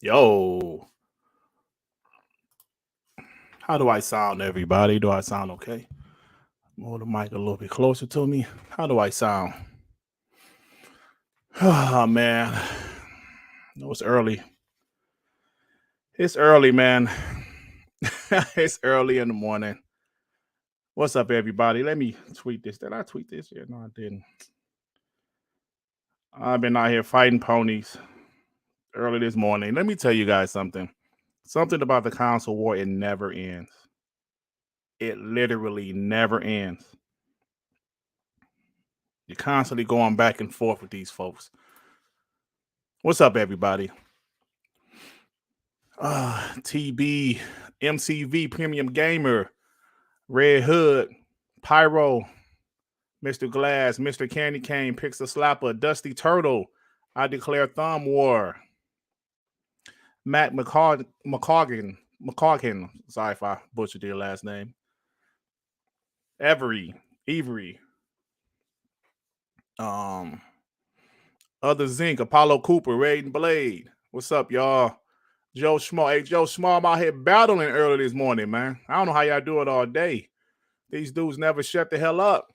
Yo, how do I sound, everybody? Do I sound okay? Move the mic a little bit closer to me. How do I sound? Oh, man. No, it's early. It's early, man. It's early in the morning. What's up, everybody? Let me tweet this. Did I tweet this? Yeah, no, I didn't. I've been out here fighting ponies early this morning. Let me tell you guys something. Something about the console war, it never ends. It literally never ends. You're constantly going back and forth with these folks. What's up, everybody? TB, MCV, Premium Gamer, Red Hood, Pyro, Mr. Glass, Mr. Candy Cane, Pixel Slapper, Dusty Turtle, I Declare Thumb War, Matt McCoggan, sorry if I butchered your last name, Avery, Other Zinc, Apollo Cooper, Raiden Blade. What's up, y'all? Joe Schmall. Hey, Joe Schmall, I'm out here battling early this morning, man. I don't know how y'all do it all day. These dudes never shut the hell up.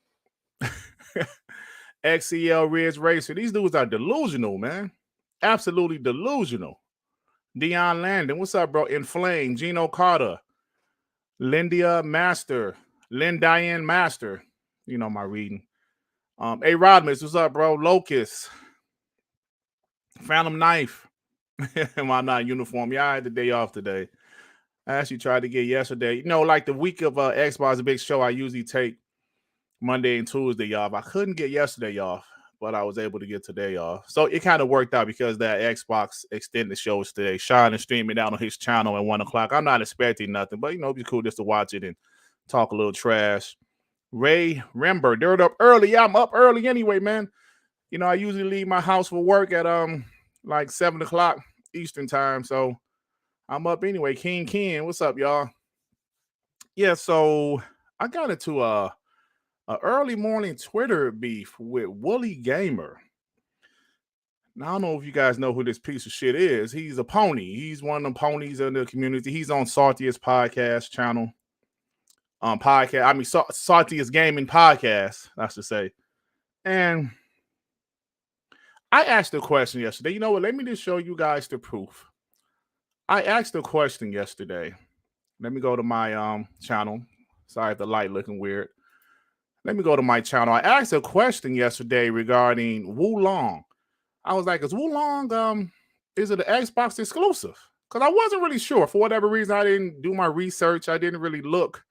XCL Ridge Racer. These dudes are delusional, man. Absolutely delusional. Dion Landon. What's up, bro? Inflame. Gino Carter. Lindia Master. Lynn Diane Master. You know my reading. A Rodmus. What's up, bro? Locust. Phantom Knife. Am I not in uniform? Yeah, I had the day off today. I actually tried to get yesterday. You know, like the week of Xbox Big Show, I usually take Monday and Tuesday off. I couldn't get yesterday off, but I was able to get today off. So it kind of worked out because that Xbox extended shows today. Sean is streaming out on his channel at 1 o'clock. I'm not expecting nothing, but, you know, it'd be cool just to watch it and talk a little trash. Ray Rember, dirt up early. Yeah, I'm up early anyway, man. You know, I usually leave my house for work at like 7 o'clock Eastern time. So I'm up anyway. King Ken, what's up, y'all? Yeah, so I got into a early morning Twitter beef with Wooly Gamer. Now, I don't know if you guys know who this piece of shit is. He's a pony. He's one of them ponies in the community. He's on Saltiest Podcast channel. Saltiest Gaming Podcast, I should say. And I asked a question yesterday. You know what? Let me just show you guys the proof. I asked a question yesterday. Let me go to my channel. Sorry if the light looking weird. Let me go to my channel. I asked a question yesterday regarding Wulong. I was like, is Wulong, is it an Xbox exclusive? Because I wasn't really sure. For whatever reason, I didn't do my research. I didn't really look.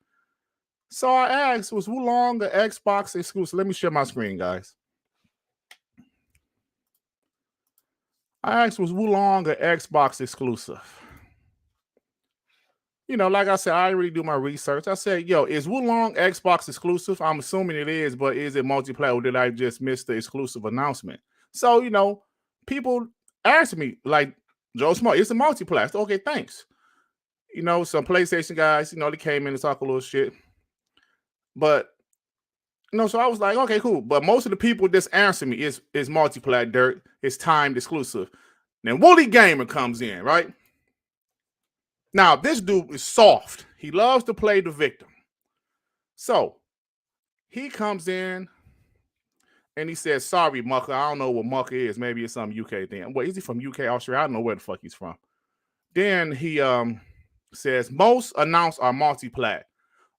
So I asked, was Wulong an Xbox exclusive? Let me share my screen, guys. I asked, was Wulong an Xbox exclusive? You know, like I said, I didn't really do my research. I said, yo, is Wulong Xbox exclusive? I'm assuming it is, but is it multiplayer or did I just miss the exclusive announcement? So, you know, people ask me, like, Joe Smart, it's a multiplayer. So, okay, thanks. You know, some PlayStation guys, you know, they came in and talk a little shit. But, you know, so I was like, okay, cool. But most of the people just answer me is multiplayer, Dirt. It's timed exclusive. Then Wooly Gamer comes in, right? Now, this dude is soft. He loves to play the victim. So, he comes in and he says, sorry, Mucker. I don't know what Mucker is. Maybe it's some UK thing. What, is he from UK, Australia? I don't know where the fuck he's from. Then he says, most announced are multi-plat.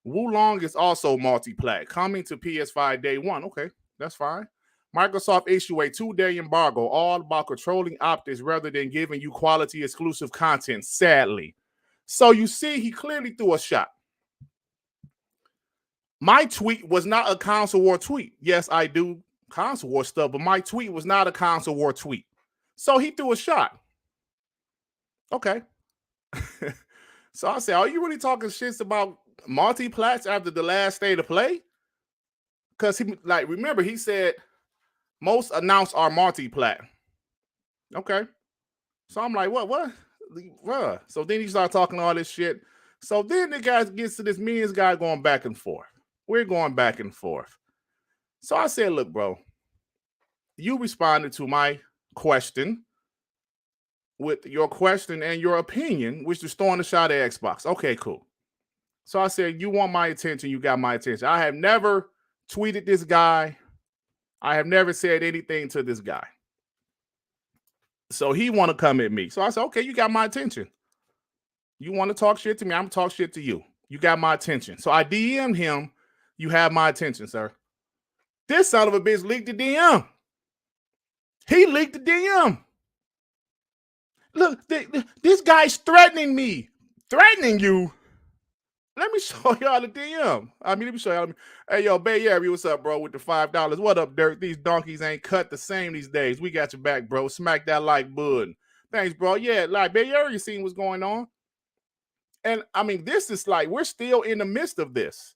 Wulong is also multi-plat. Coming to PS5 day one. Okay, that's fine. Microsoft issue a 2-day embargo, all about controlling optics rather than giving you quality exclusive content, sadly. So you see, he clearly threw a shot. My tweet was not a console war tweet. Yes, I do console war stuff, but my tweet was not a console war tweet. So he threw a shot. Okay. So I said, are you really talking shits about multi-plats after the last state of play? Because he, like, remember, he said most announced are multi-plat. Okay. So I'm like, what? Bruh. So then he started talking all this shit. So then the guy gets to this, me and this guy going back and forth. We're going back and forth. So I said, look, bro, you responded to my question with your question and your opinion, which is throwing a shot at Xbox. Okay, cool. So I said, you want my attention, you got my attention. I have never tweeted this guy. I have never said anything to this guy. So he want to come at me. So I said, okay, you got my attention. You want to talk shit to me? I'm going to talk shit to you. You got my attention. So I DM'd him. You have my attention, sir. This son of a bitch leaked the DM. He leaked the DM. Look, this guy's threatening me. Threatening you? Let me show y'all the DM. Let me show y'all. Hey, yo, Bay Area, what's up, bro, with the $5? What up, Dirt? These donkeys ain't cut the same these days. We got your back, bro. Smack that like button. Thanks, bro. Yeah, like Bay Area seen what's going on. And, I mean, this is like, we're still in the midst of this.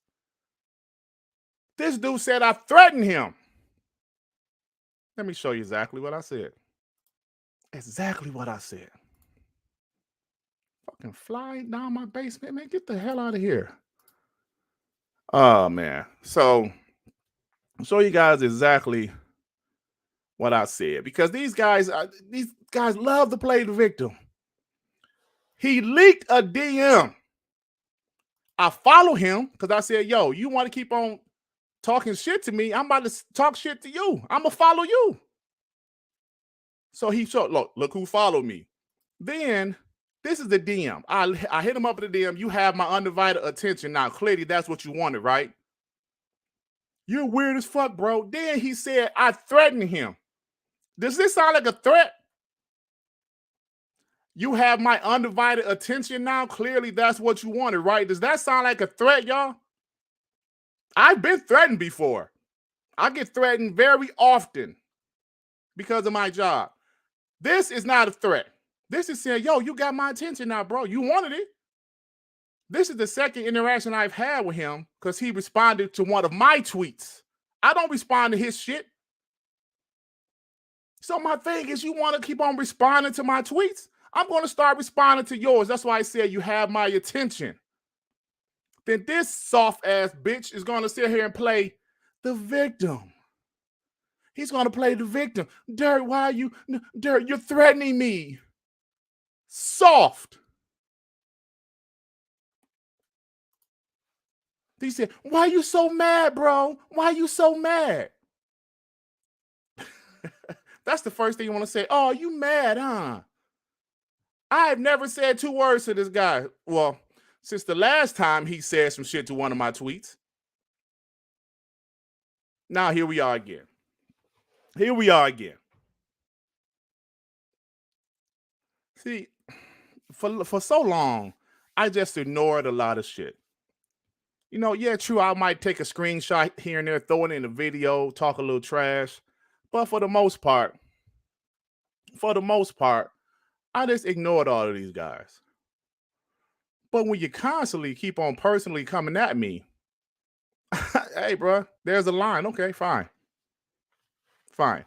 This dude said I threatened him. Let me show you exactly what I said. Exactly what I said. Fucking flying down my basement, man. Get the hell out of here. Oh, man. So, I'll show you guys exactly what I said. Because these guys love to play the victim. He leaked a DM. I follow him because I said, yo, you want to keep on talking shit to me? I'm about to talk shit to you. I'm going to follow you. So he showed, look who followed me. Then, this is the DM. I hit him up with the DM. You have my undivided attention. Now, clearly, that's what you wanted, right? You're weird as fuck, bro. Then he said, I threatened him. Does this sound like a threat? You have my undivided attention now. Clearly, that's what you wanted, right? Does that sound like a threat, y'all? I've been threatened before. I get threatened very often because of my job. This is not a threat. This is saying, yo, you got my attention now, bro. You wanted it. This is the second interaction I've had with him because he responded to one of my tweets. I don't respond to his shit. So my thing is, you want to keep on responding to my tweets? I'm going to start responding to yours. That's why I said you have my attention. Then this soft-ass bitch is going to sit here and play the victim. He's going to play the victim. Dirt, why are you... Dirt, you're threatening me. Soft. He said, why are you so mad, bro? Why are you so mad? That's the first thing you want to say. Oh, you mad, huh? I have never said 2 words to this guy. Well, since the last time he said some shit to one of my tweets. Now, here we are again. Here we are again. See, for so long, I just ignored a lot of shit. You know, yeah, true, I might take a screenshot here and there, throw it in a video, talk a little trash. But for the most part, I just ignored all of these guys. But when you constantly keep on personally coming at me, hey, bro, there's a line. Okay, fine. Fine.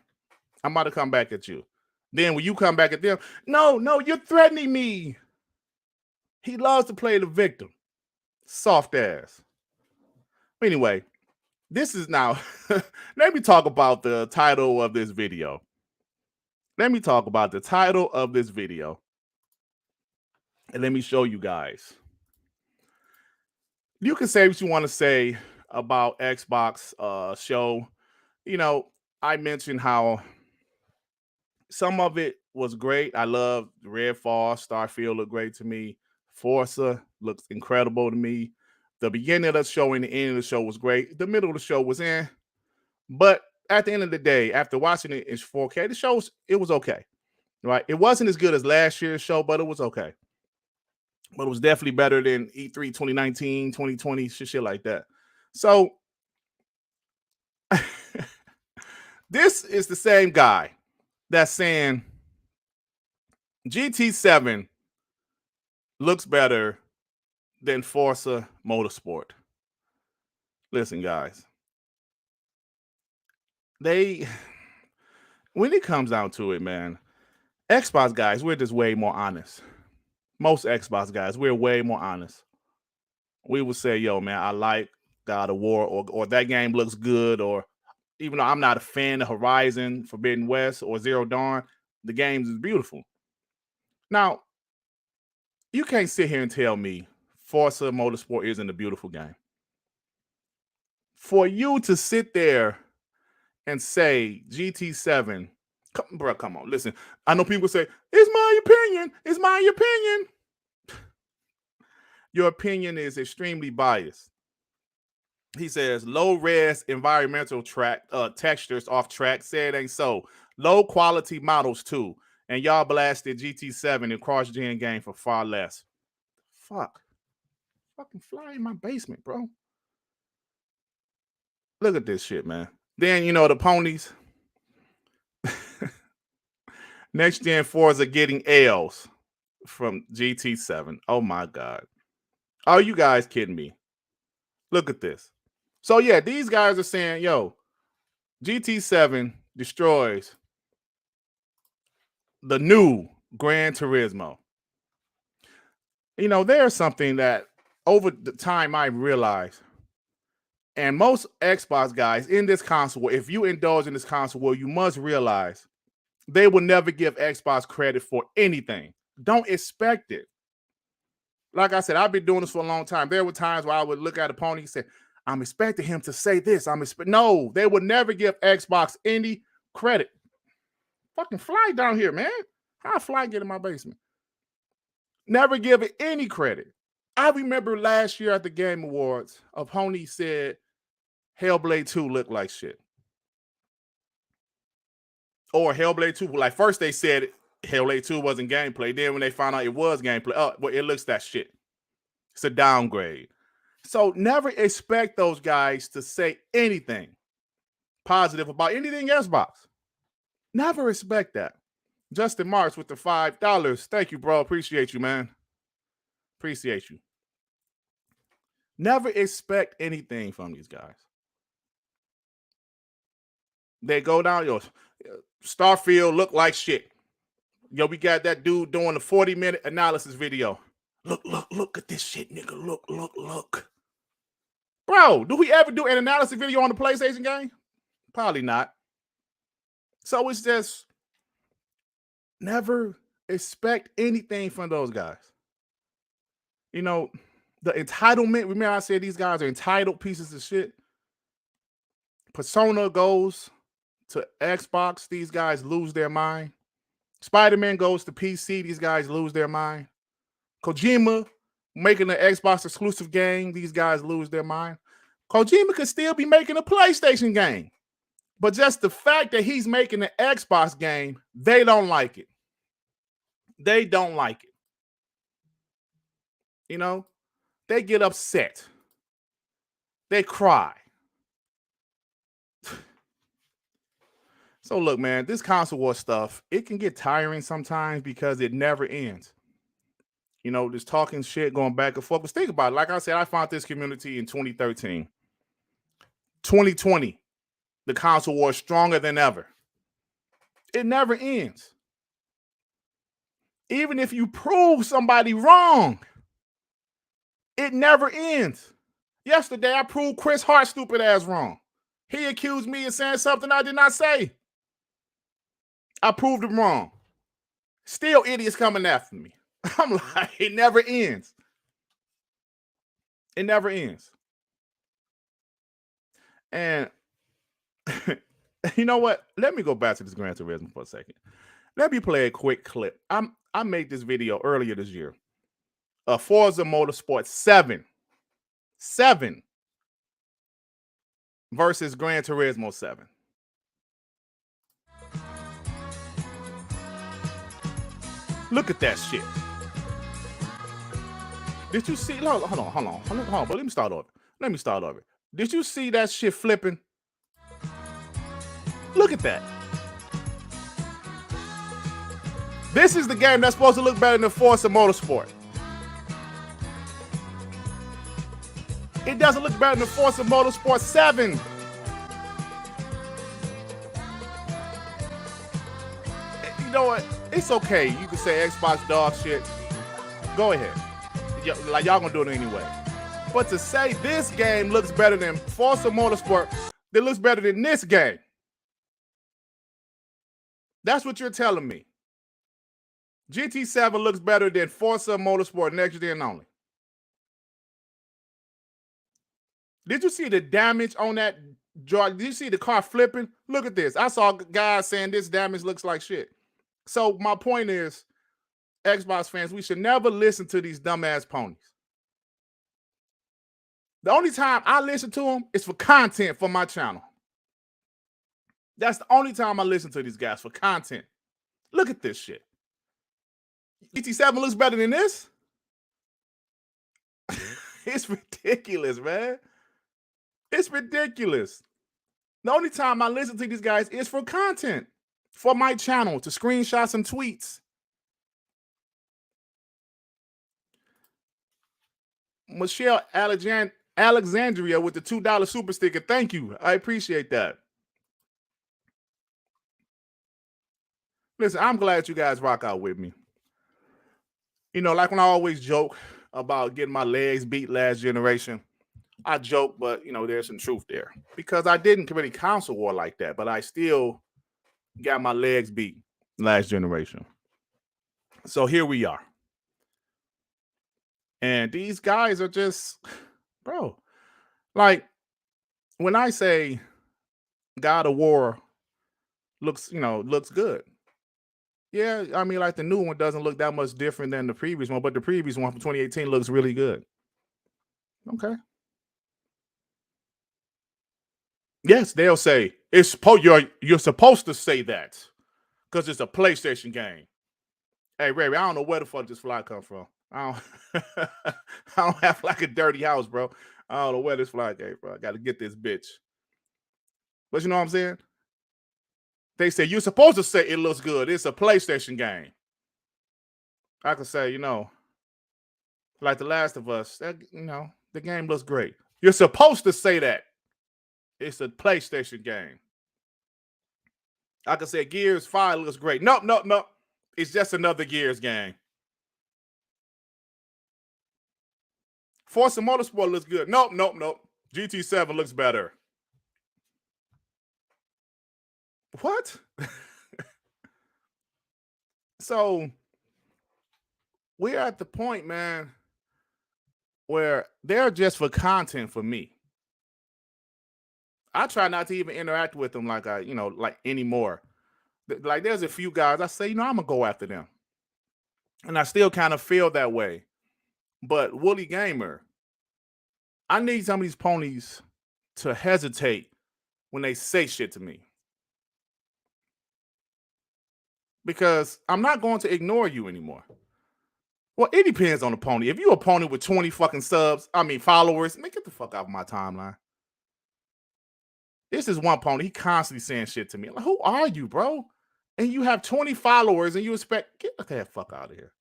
I'm about to come back at you. Then when you come back at them, no, you're threatening me. He loves to play the victim. Soft ass. Anyway, this is now, let me talk about the title of this video. And let me show you guys. You can say what you want to say about Xbox show. You know, I mentioned how some of it was great. I love Redfall, Starfield looked great to me. Forza looks incredible to me. The beginning of the show and the end of the show was great. The middle of the show was in. But at the end of the day, after watching it in 4K, it was okay. Right? It wasn't as good as last year's show, but it was okay. But it was definitely better than E3 2019, 2020, shit like that. So This is the same guy that's saying GT7 looks better than Forza Motorsport. Listen, guys. When it comes down to it, man, Xbox guys, we're just way more honest. Most Xbox guys, we're way more honest. We would say, yo, man, I like God of War, or that game looks good, or even though I'm not a fan of Horizon, Forbidden West, or Zero Dawn, the games is beautiful. Now, you can't sit here and tell me Forza Motorsport isn't a beautiful game. For you to sit there and say GT7, come on, listen. I know people say, it's my opinion. It's my opinion. Your opinion is extremely biased. He says, low-res environmental textures off track. Say it ain't so. Low-quality models, too. And y'all blasted GT7 and cross-gen game for far less. Fuck. Fucking fly in my basement, bro. Look at this shit, man. Then, the ponies. Next-gen Forza getting L's from GT7. Oh, my God. Are you guys kidding me? Look at this. So, yeah, these guys are saying, yo, GT7 destroys the new Gran Turismo. There's something that over the time I realized, and most Xbox guys in this console, if you indulge in this console, you must realize they will never give Xbox credit for anything. Don't expect it. Like I said, I've been doing this for a long time. There were times where I would look at a pony and say, I'm expecting him to say this. No, they would never give Xbox any credit. Fucking fly down here, man. How fly get in my basement? Never give it any credit. I remember last year at the Game Awards, a pony said Hellblade 2 looked like shit. Or Hellblade 2, like first they said Hellblade 2 wasn't gameplay. Then when they found out it was gameplay, well, it looks that shit. It's a downgrade. So never expect those guys to say anything positive about anything Xbox. Never expect that. Justin Marks with the $5. Thank you, bro. Appreciate you, man. Appreciate you. Never expect anything from these guys. They go down, Starfield look like shit. We got that dude doing a 40-minute analysis video. Look at this shit, nigga. Look. Bro, do we ever do an analysis video on the PlayStation game? Probably not. So it's just never expect anything from those guys. The entitlement, remember I said these guys are entitled pieces of shit? Persona goes to Xbox, these guys lose their mind. Spiderman goes to PC, these guys lose their mind. Kojima making an Xbox exclusive game, these guys lose their mind. Kojima could still be making a PlayStation game. But just the fact that he's making an Xbox game, they don't like it. They don't like it. They get upset. They cry. So look, man, this console war stuff, it can get tiring sometimes because it never ends. Just talking shit, going back and forth. But think about it. Like I said, I found this community in 2013. 2020, the console war is stronger than ever. It never ends. Even if you prove somebody wrong, it never ends. Yesterday, I proved Chris Hart stupid ass wrong. He accused me of saying something I did not say. I proved him wrong. Still idiots coming after me. I'm like, it never ends. It never ends. And you know what? Let me go back to this Gran Turismo for a second. Let me play a quick clip. I made this video earlier this year. Forza Motorsport 7 versus Gran Turismo 7. Look at that shit. Did you see? Hold on. But let me start over. Did you see that shit flipping? Look at that. This is the game that's supposed to look better than Forza Motorsport. It doesn't look better than Forza Motorsport 7. You know what? It's okay. You can say Xbox dog shit. Go ahead. Like y'all gonna do it anyway. But to say this game looks better than Forza Motorsport, that looks better than this game. That's what you're telling me. GT7 looks better than Forza Motorsport next gen only. Did you see the damage on that? Did you see the car flipping? Look at this. I saw guys saying this damage looks like shit. So my point is, Xbox fans, we should never listen to these dumbass ponies. The only time I listen to them is for content for my channel. That's the only time I listen to these guys, for content. Look at this shit. GT7 looks better than this? It's ridiculous, man. It's ridiculous. The only time I listen to these guys is for content, for my channel, to screenshot some tweets. Michelle Alexandria with the $2 super sticker. Thank you. I appreciate that. Listen, I'm glad you guys rock out with me. You know, like when I always joke about getting my legs beat last generation, I joke, but, you know, there's some truth there. Because I didn't really console war like that, but I still got my legs beat last generation. So here we are. And these guys are just, bro, like, when I say God of War looks good. Yeah, I mean, like, the new one doesn't look that much different than the previous one, but the previous one from 2018 looks really good. Okay. Yes, they'll say you're supposed to say that because it's a PlayStation game. Hey, Ray, I don't know where the fuck this fly come from. I don't have like a dirty house, bro. I don't know where this fly came from. I got to get this bitch. But you know what I'm saying? They say you're supposed to say it looks good. It's a PlayStation game. I could say, you know, like The Last of Us, that, you know, the game looks great. You're supposed to say that. It's a PlayStation game. I could say Gears 5 looks great. Nope. It's just another Gears game. Forza Motorsport looks good. Nope. GT7 looks better. What? So we're at the point, man, where they're just for content for me. I try not to even interact with them like anymore. Like, there's a few guys I say, you know, I'm gonna go after them. And I still kind of feel that way. But Woolly Gamer, I need some of these ponies to hesitate when they say shit to me. Because I'm not going to ignore you anymore. Well, it depends on the pony. If you're a pony with 20 fucking followers, man, get the fuck out of my timeline. This is one pony. He constantly saying shit to me. Like, who are you, bro? And you have 20 followers and you expect, get the fuck out of here.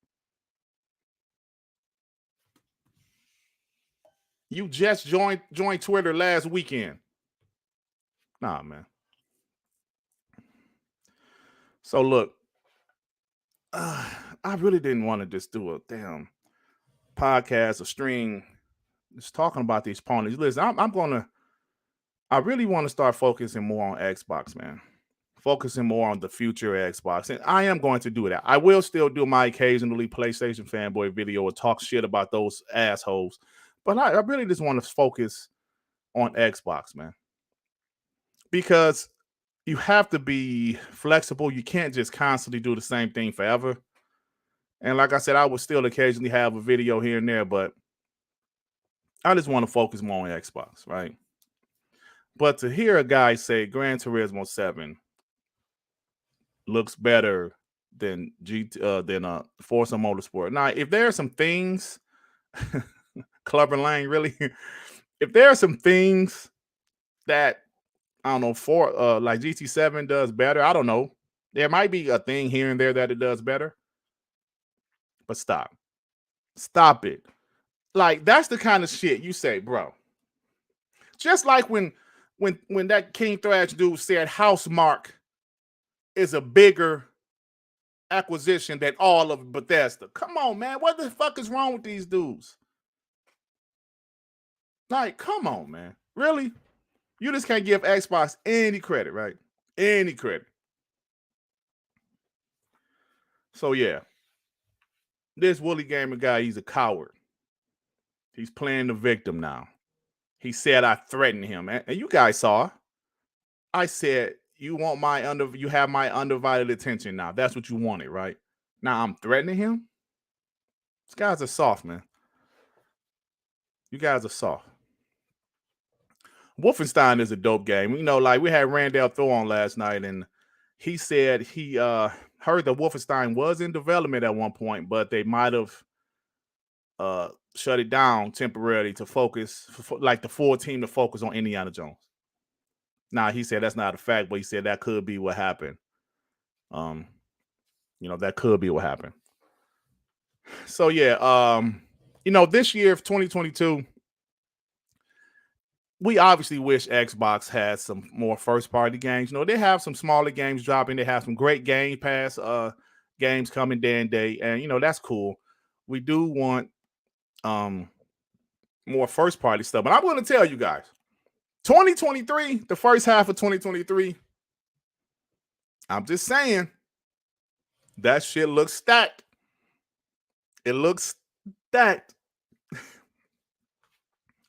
You just joined Twitter last weekend. Nah, man. So look, I really didn't want to just do a damn podcast or stream just talking about these ponies. Listen, I really want to start focusing more on Xbox, man. Focusing more on the future of Xbox. And I am going to do that. I will still do my occasionally PlayStation fanboy video or talk shit about those assholes. But I really just want to focus on Xbox, man. Because you have to be flexible. You can't just constantly do the same thing forever. And like I said, I would still occasionally have a video here and there, but I just want to focus more on Xbox, right? But to hear a guy say Gran Turismo 7 looks better than Forza Motorsport. Now, if there are some things, Clubber Lane, really, if there are some things that I don't know, for like GT7 does better. I don't know. There might be a thing here and there that it does better. But stop. Stop it. Like, that's the kind of shit you say, bro. Just like when that King Thrash dude said Housemark is a bigger acquisition than all of Bethesda. Come on, man. What the fuck is wrong with these dudes? Like, come on, man. Really? You just can't give Xbox any credit, right? Any credit. So, yeah. This Woolly Gamer guy, he's a coward. He's playing the victim now. He said I threatened him. And you guys saw. I said, you have my undivided attention now. That's what you wanted, right? Now I'm threatening him. These guys are soft, man. You guys are soft. Wolfenstein is a dope game. You know, like we had Randall Thor on last night, and he said he heard that Wolfenstein was in development at one point, but they might have shut it down temporarily to focus, like the full team to focus on Indiana Jones. Now, he said that's not a fact, but he said that could be what happened. That could be what happened. So, yeah, this year of 2022, we obviously wish Xbox had some more first-party games. They have some smaller games dropping. They have some great Game Pass games coming day and day, and, that's cool. We do want more first-party stuff. But I'm going to tell you guys, 2023, the first half of 2023, I'm just saying, that shit looks stacked. It looks stacked.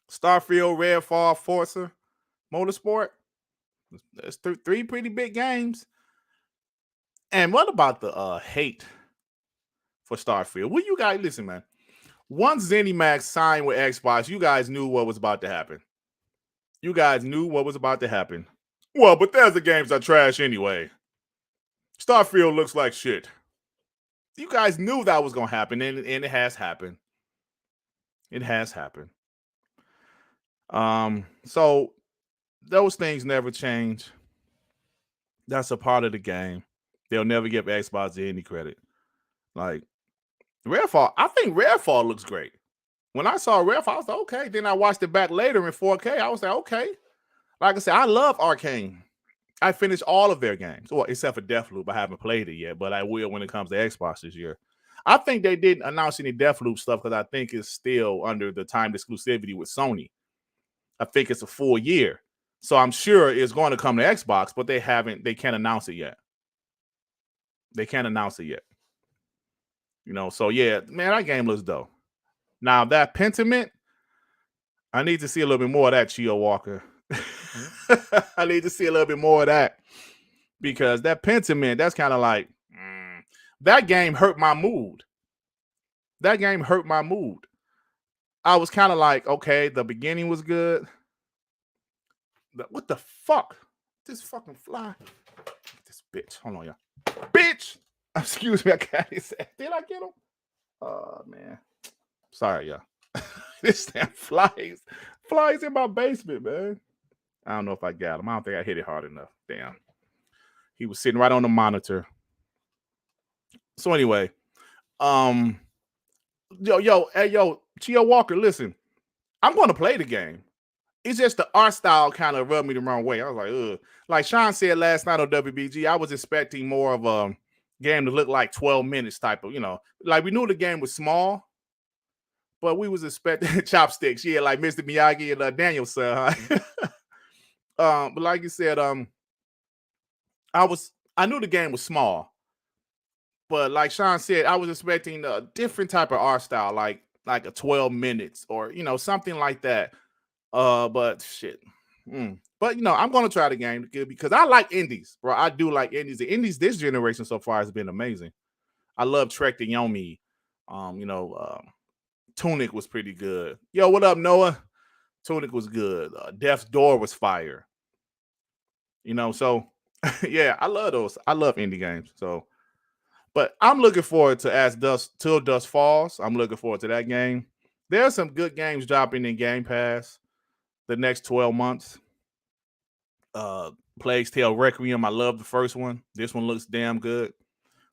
Starfield, Redfall, Forza, Motorsport. There's three pretty big games. And what about the hate for Starfield? Well, you guys, listen, man. Once ZeniMax signed with Xbox, you guys knew what was about to happen. You guys knew what was about to happen. Well, Bethesda games are trash anyway. Starfield looks like shit. You guys knew that was going to happen, and it has happened. It has happened. So those things never change. That's a part of the game. They'll never give Xbox any credit. Like, Redfall, I think Redfall looks great. When I saw Redfall, I was like, okay. Then I watched it back later in 4K. I was like, okay. Like I said, I love Arcane. I finished all of their games, well, except for Deathloop. I haven't played it yet, but I will when it comes to Xbox this year. I think they didn't announce any Deathloop stuff because I think it's still under the timed exclusivity with Sony. I think it's a full year. So I'm sure it's going to come to Xbox, but they can't announce it yet. They can't announce it yet. So yeah, man, that game looks dope. Now that Pentiment, I need to see a little bit more of that, Chio Walker. I need to see a little bit more of that because that Pentiment, that's kind of like that game hurt my mood. That game hurt my mood. I was kind of like, okay, the beginning was good. What the fuck? This fucking fly. This bitch. Hold on, y'all. Bitch! Excuse me, I can't say. Did I get him? Oh, man. Sorry, y'all. This damn flies in my basement, man. I don't know if I got him. I don't think I hit it hard enough. Damn. He was sitting right on the monitor. So anyway, hey, Chio Walker, listen. I'm going to play the game. It's just the art style kind of rubbed me the wrong way. I was like, ugh. Like Sean said last night on WBG, I was expecting more of a game to look like 12 minutes type of, like we knew the game was small, but we was expecting chopsticks. Yeah, like Mr. Miyagi and Danielson. Huh? But like you said, I knew the game was small, but like Sean said, I was expecting a different type of art style, like a 12 minutes or something like that. But shit. But I'm gonna try the game because I like indies, bro. I do like indies. The indies this generation so far has been amazing. I love Trek to Yomi. Tunic was pretty good. Yo, what up, Noah? Tunic was good. Death's Door was fire. So yeah, I love those. I love indie games. So, but I'm looking forward to Till Dust Falls. I'm looking forward to that game. There's some good games dropping in Game Pass the next 12 months. Plague's Tale Requiem. I love the first one. This one looks damn good.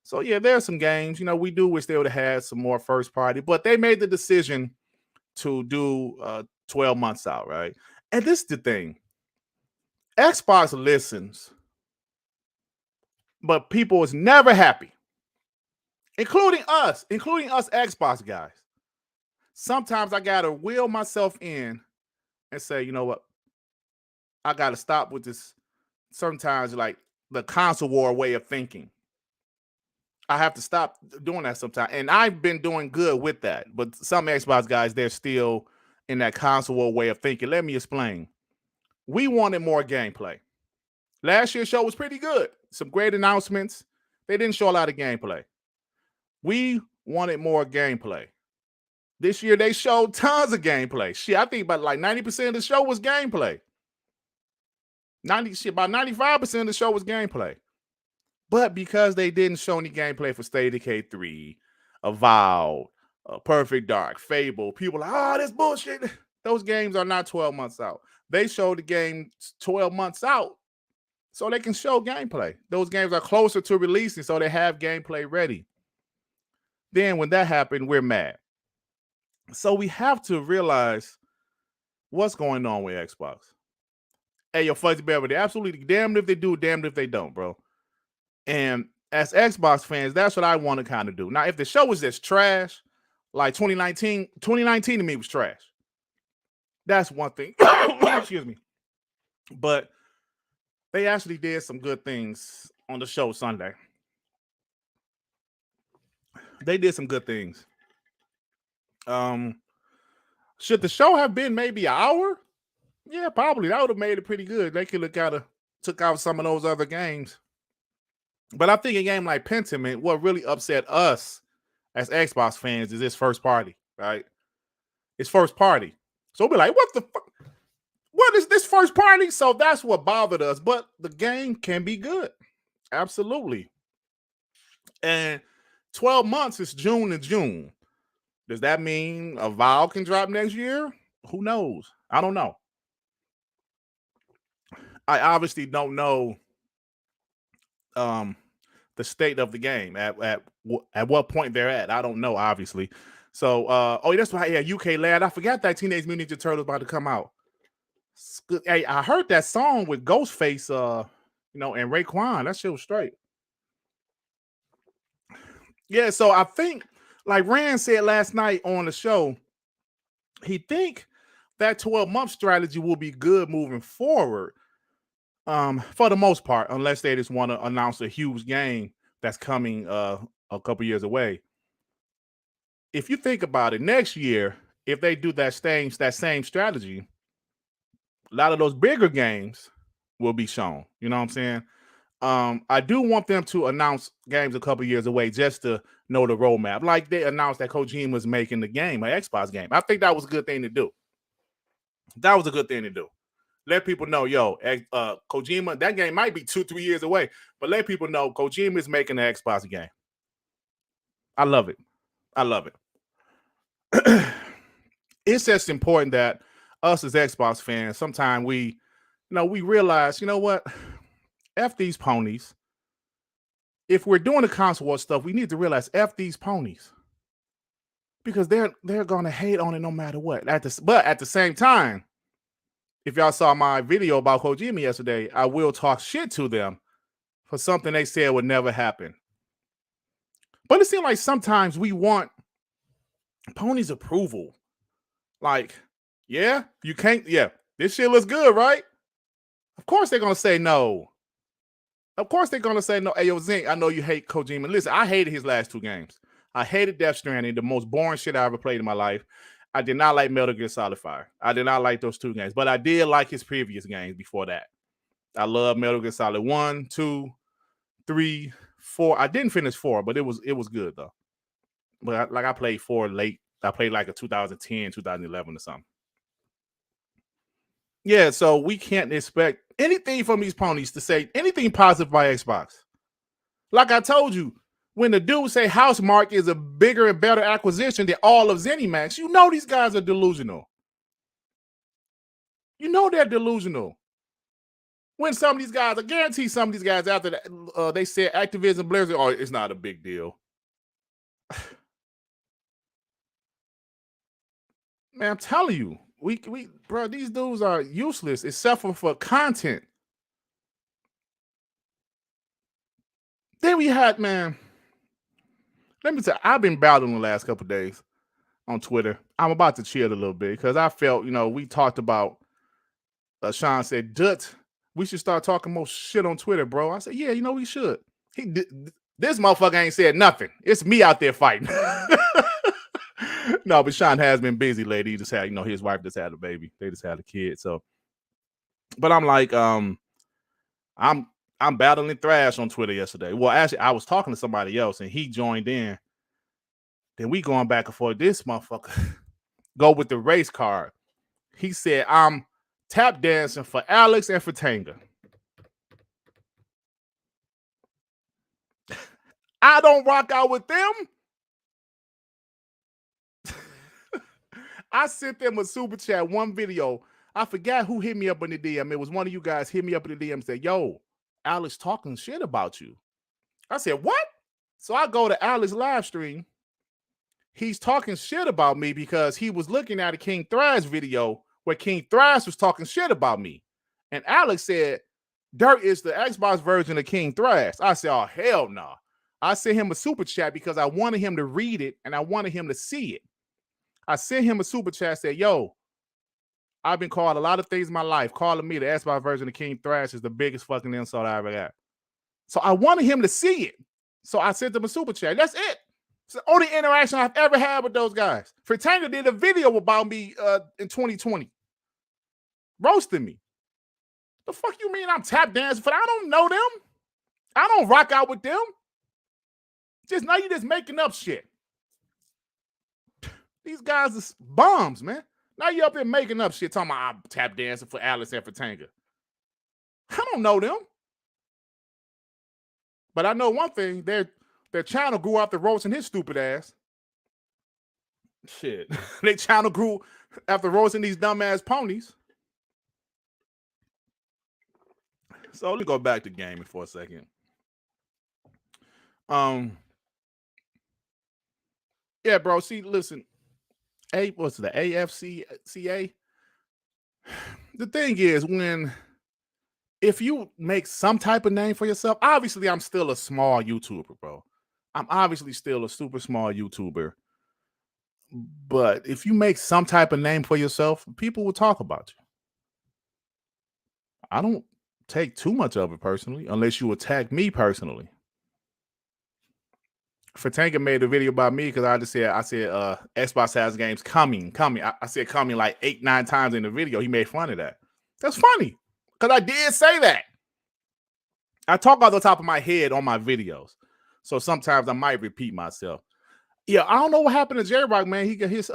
So yeah, there's some games. We do wish they would have had some more first party, but they made the decision to do 12 months out, right? And this is the thing. Xbox listens, but people is never happy, including us Xbox guys. Sometimes I gotta wheel myself in and say, you know what? I gotta stop with this. Sometimes, like the console war way of thinking. I have to stop doing that sometimes. And I've been doing good with that. But some Xbox guys, they're still in that console war way of thinking. Let me explain. We wanted more gameplay. Last year's show was pretty good. Some great announcements. They didn't show a lot of gameplay. We wanted more gameplay. This year, they showed tons of gameplay. Shit, I think about like 90% of the show was gameplay. About 95% of the show was gameplay. But because they didn't show any gameplay for State of Decay 3, Avowed, Perfect Dark, Fable, people are like, this bullshit. Those games are not 12 months out. They showed the game 12 months out so they can show gameplay. Those games are closer to releasing, so they have gameplay ready. Then when that happened, we're mad. So we have to realize what's going on with Xbox. Hey, yo, Fuzzy Bear, they're absolutely damned if they do, damned if they don't, bro. And as Xbox fans, that's what I want to kind of do. Now, if the show was just trash, like 2019 to me was trash. That's one thing. Excuse me. But they actually did some good things on the show Sunday. They did some good things. Should the show have been maybe an hour? Yeah, probably. That would have made it pretty good. They could have kind of took out some of those other games. But I think a game like Pentiment, what really upset us as Xbox fans is its first party, right? It's first party. So we'll be like, what the fuck? What is this first party? So that's what bothered us. But the game can be good. Absolutely. And 12 months is June to June. Does that mean a Avowed can drop next year? Who knows? I don't know. I obviously don't know the state of the game at what point they're at. I don't know, obviously. So, that's why, yeah, UK Lad. I forgot that Teenage Mutant Ninja Turtles about to come out. Hey, I heard that song with Ghostface, and Raekwon. That shit was straight. Yeah, so I think, like Rand said last night on the show, he think that 12-month strategy will be good moving forward. For the most part, unless they just want to announce a huge game that's coming a couple years away. If you think about it, next year, if they do that same strategy, a lot of those bigger games will be shown. You know what I'm saying? I do want them to announce games a couple years away just to know the roadmap. Like they announced that Kojima was making the game, an Xbox game. I think that was a good thing to do. That was a good thing to do. Let people know, Kojima, that game might be 2-3 years away, but let people know Kojima is making an Xbox game. I love it. I love it. It's just important that us as Xbox fans, sometimes we realize, you know what? F these ponies. If we're doing the console war stuff, we need to realize F these ponies. Because they're going to hate on it no matter what. But at the same time, if y'all saw my video about Kojima yesterday, I will talk shit to them for something they said would never happen. But it seems like sometimes we want ponies' approval. Like, yeah, you can't, this shit looks good, right? Of course they're going to say no. Of course they're going to say no. Hey, yo, Zink, I know you hate Kojima. Listen, I hated his last 2 games. I hated Death Stranding, the most boring shit I ever played in my life. I did not like Metal Gear Solid 5. I did not like those 2 games, but I did like his previous games before that. I love Metal Gear Solid 1, 2, 3, 4. I didn't finish 4, but it was good though. But I played 4 late. I played like a 2010, 2011 or something. Yeah, so we can't expect anything from these ponies to say anything positive by Xbox. Like I told you, when the dude say Housemarque is a bigger and better acquisition than all of ZeniMax, you know these guys are delusional. You know they're delusional. When some of these guys, I guarantee some of these guys after that, they said Activision Blizzard, oh, it's not a big deal. Man, I'm telling you, bro, these dudes are useless except for content. Then we had, man, let me tell you, I've been battling the last couple of days on Twitter. I'm about to chill a little bit because I felt, we talked about, Sean said, Dut, we should start talking more shit on Twitter, bro. I said, yeah, we should. This motherfucker ain't said nothing. It's me out there fighting. No, but Sean has been busy lately. He just had, his wife just had a baby. They just had a kid. So, but I'm like, I'm battling Thrash on Twitter yesterday. Well, actually, I was talking to somebody else and he joined in. Then we going back and forth. This motherfucker go with the race card. He said, I'm tap dancing for Alex and for Tanga. I don't rock out with them. I sent them a super chat, one video. I forgot who hit me up in the DM. It was one of you guys hit me up in the DM and said, yo, Alex talking shit about you. I said, what? So I go to Alex live stream. He's talking shit about me because he was looking at a King Thrash video where King Thrash was talking shit about me. And Alex said, Dirt is the Xbox version of King Thrash. I said, oh, hell no. Nah. I sent him a super chat because I wanted him to read it and I wanted him to see it. I sent him a super chat, said, yo, I've been called a lot of things in my life. Calling me the Xbox version of King Thrash is the biggest fucking insult I ever got. So I wanted him to see it. So I sent him a super chat. That's it. It's the only interaction I've ever had with those guys. Fritanga did a video about me in 2020. Roasting me. The fuck you mean I'm tap dancing for? I don't know them. I don't rock out with them. Just now you just making up shit. These guys are bums, man. Now you up here making up shit, talking about I'm tap dancing for Alice and for Tanga. I don't know them. But I know one thing, their channel grew after roasting his stupid ass. Shit. Their channel grew after roasting these dumbass ponies. So let me go back to gaming for a second. Yeah, bro. See, listen. What's the AFCA? The thing is, if you make some type of name for yourself, obviously I'm still a small YouTuber, bro. I'm obviously still a super small YouTuber. But if you make some type of name for yourself, people will talk about you. I don't take too much of it personally, unless you attack me personally. Fritanga made a video about me because I said Xbox has games coming. I said coming like 8-9 times in the video. He made fun of that. That's funny because I did say that. I talk off the top of my head on my videos, so sometimes I might repeat myself. Yeah, I don't know what happened to J-Rock, man. He got his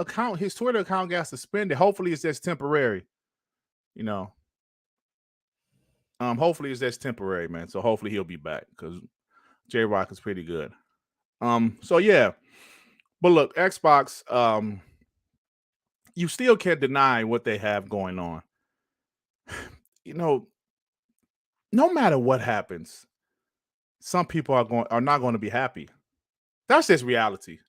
Twitter account got suspended. Hopefully, it's just temporary. Hopefully it's just temporary, man. So hopefully he'll be back because J-Rock is pretty good. So yeah, but look, Xbox, you still can't deny what they have going on. No matter what happens, some people are not going to be happy. That's just reality.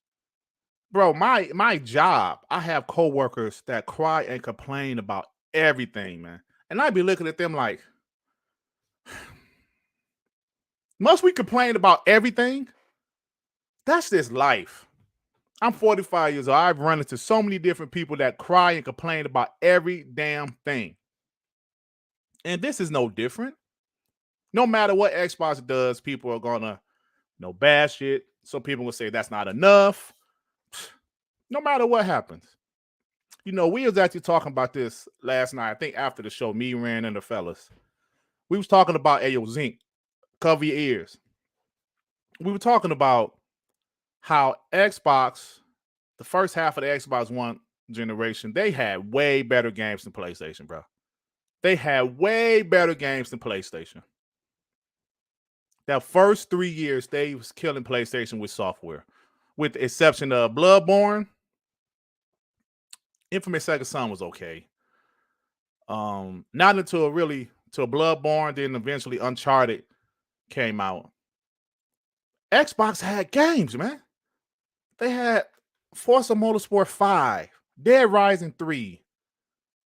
Bro, my job, I have coworkers that cry and complain about everything, man. And I'd be looking at them like, must we complain about everything? That's just life. I'm 45 years old. I've run into so many different people that cry and complain about every damn thing. And this is no different. No matter what Xbox does, people are gonna bash it. Some people will say that's not enough. No matter what happens. We was actually talking about this last night. I think after the show, me, Rand, and the fellas. We was talking about Ayo Zinc. Cover your ears. We were talking about how Xbox, the first half of the Xbox One generation, they had way better games than PlayStation, bro. They had way better games than PlayStation. That first 3 years, they was killing PlayStation with software. With the exception of Bloodborne, Infamous Second Son was okay. Not until really till Bloodborne, then eventually Uncharted came out. Xbox had games, man. They had Forza Motorsport 5, Dead Rising 3,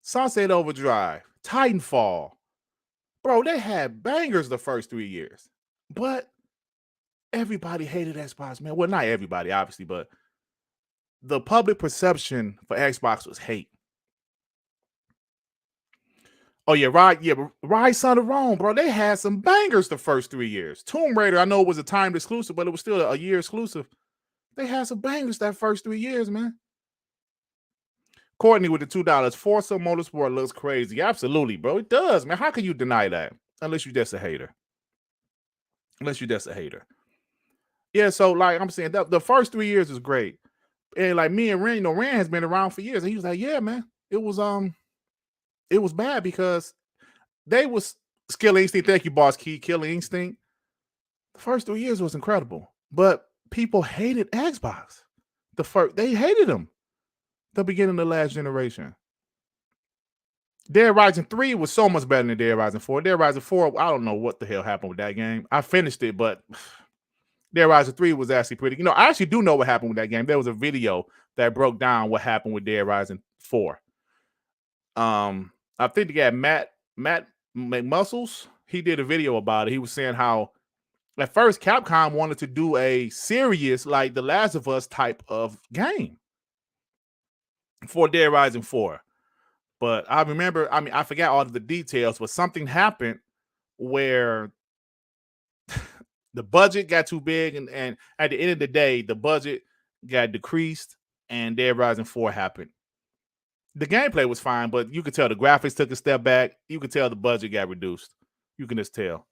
Sunset Overdrive, Titanfall. Bro, they had bangers the first 3 years. But everybody hated Xbox, man. Well, not everybody, obviously, but the public perception for Xbox was hate. Oh, yeah, Rise Son of Rome, bro. They had some bangers the first 3 years. Tomb Raider, I know it was a timed exclusive, but it was still a year exclusive. They had some bangers that first 3 years, man. Courtney with the $2. Forza Motorsport looks crazy. Absolutely, bro. It does, man. How can you deny that? Unless you're just a hater. Yeah, so like I'm saying, the first 3 years is great. And like me and Ren, Ren has been around for years. And he was like, yeah, man, it was bad because they was Skill Instinct. Thank you, Boss Key. Killer Instinct. The first 3 years was incredible. But people hated Xbox. They hated them. The beginning of the last generation. Dead Rising 3 was so much better than Dead Rising 4. Dead Rising 4, I don't know what the hell happened with that game. I finished it, but Dead Rising 3 was actually pretty. I actually do know what happened with that game. There was a video that broke down what happened with Dead Rising 4. I think they got Matt McMuscles. He did a video about it. He was saying how at first Capcom wanted to do a serious, like The Last of Us type of game for Dead Rising 4. But I remember, I forgot all of the details, but something happened where the budget got too big, and at the end of the day, the budget got decreased, and Dead Rising 4 happened. The gameplay was fine, but you could tell the graphics took a step back. You could tell the budget got reduced. You can just tell.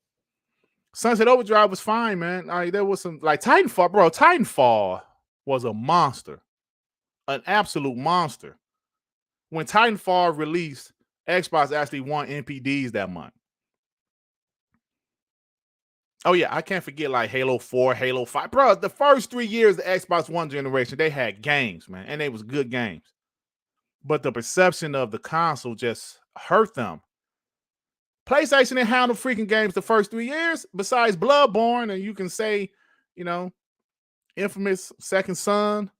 Sunset Overdrive was fine, man. There was some, like Titanfall, bro. Titanfall was a monster. An absolute monster. When Titanfall released, Xbox actually won NPDs that month. Oh, yeah, I can't forget like Halo 4, Halo 5. Bro, the first 3 years of the Xbox One generation, they had games, man, and they was good games. But the perception of the console just hurt them. PlayStation didn't handle freaking games the first 3 years, besides Bloodborne, and you can say, Infamous Second Son.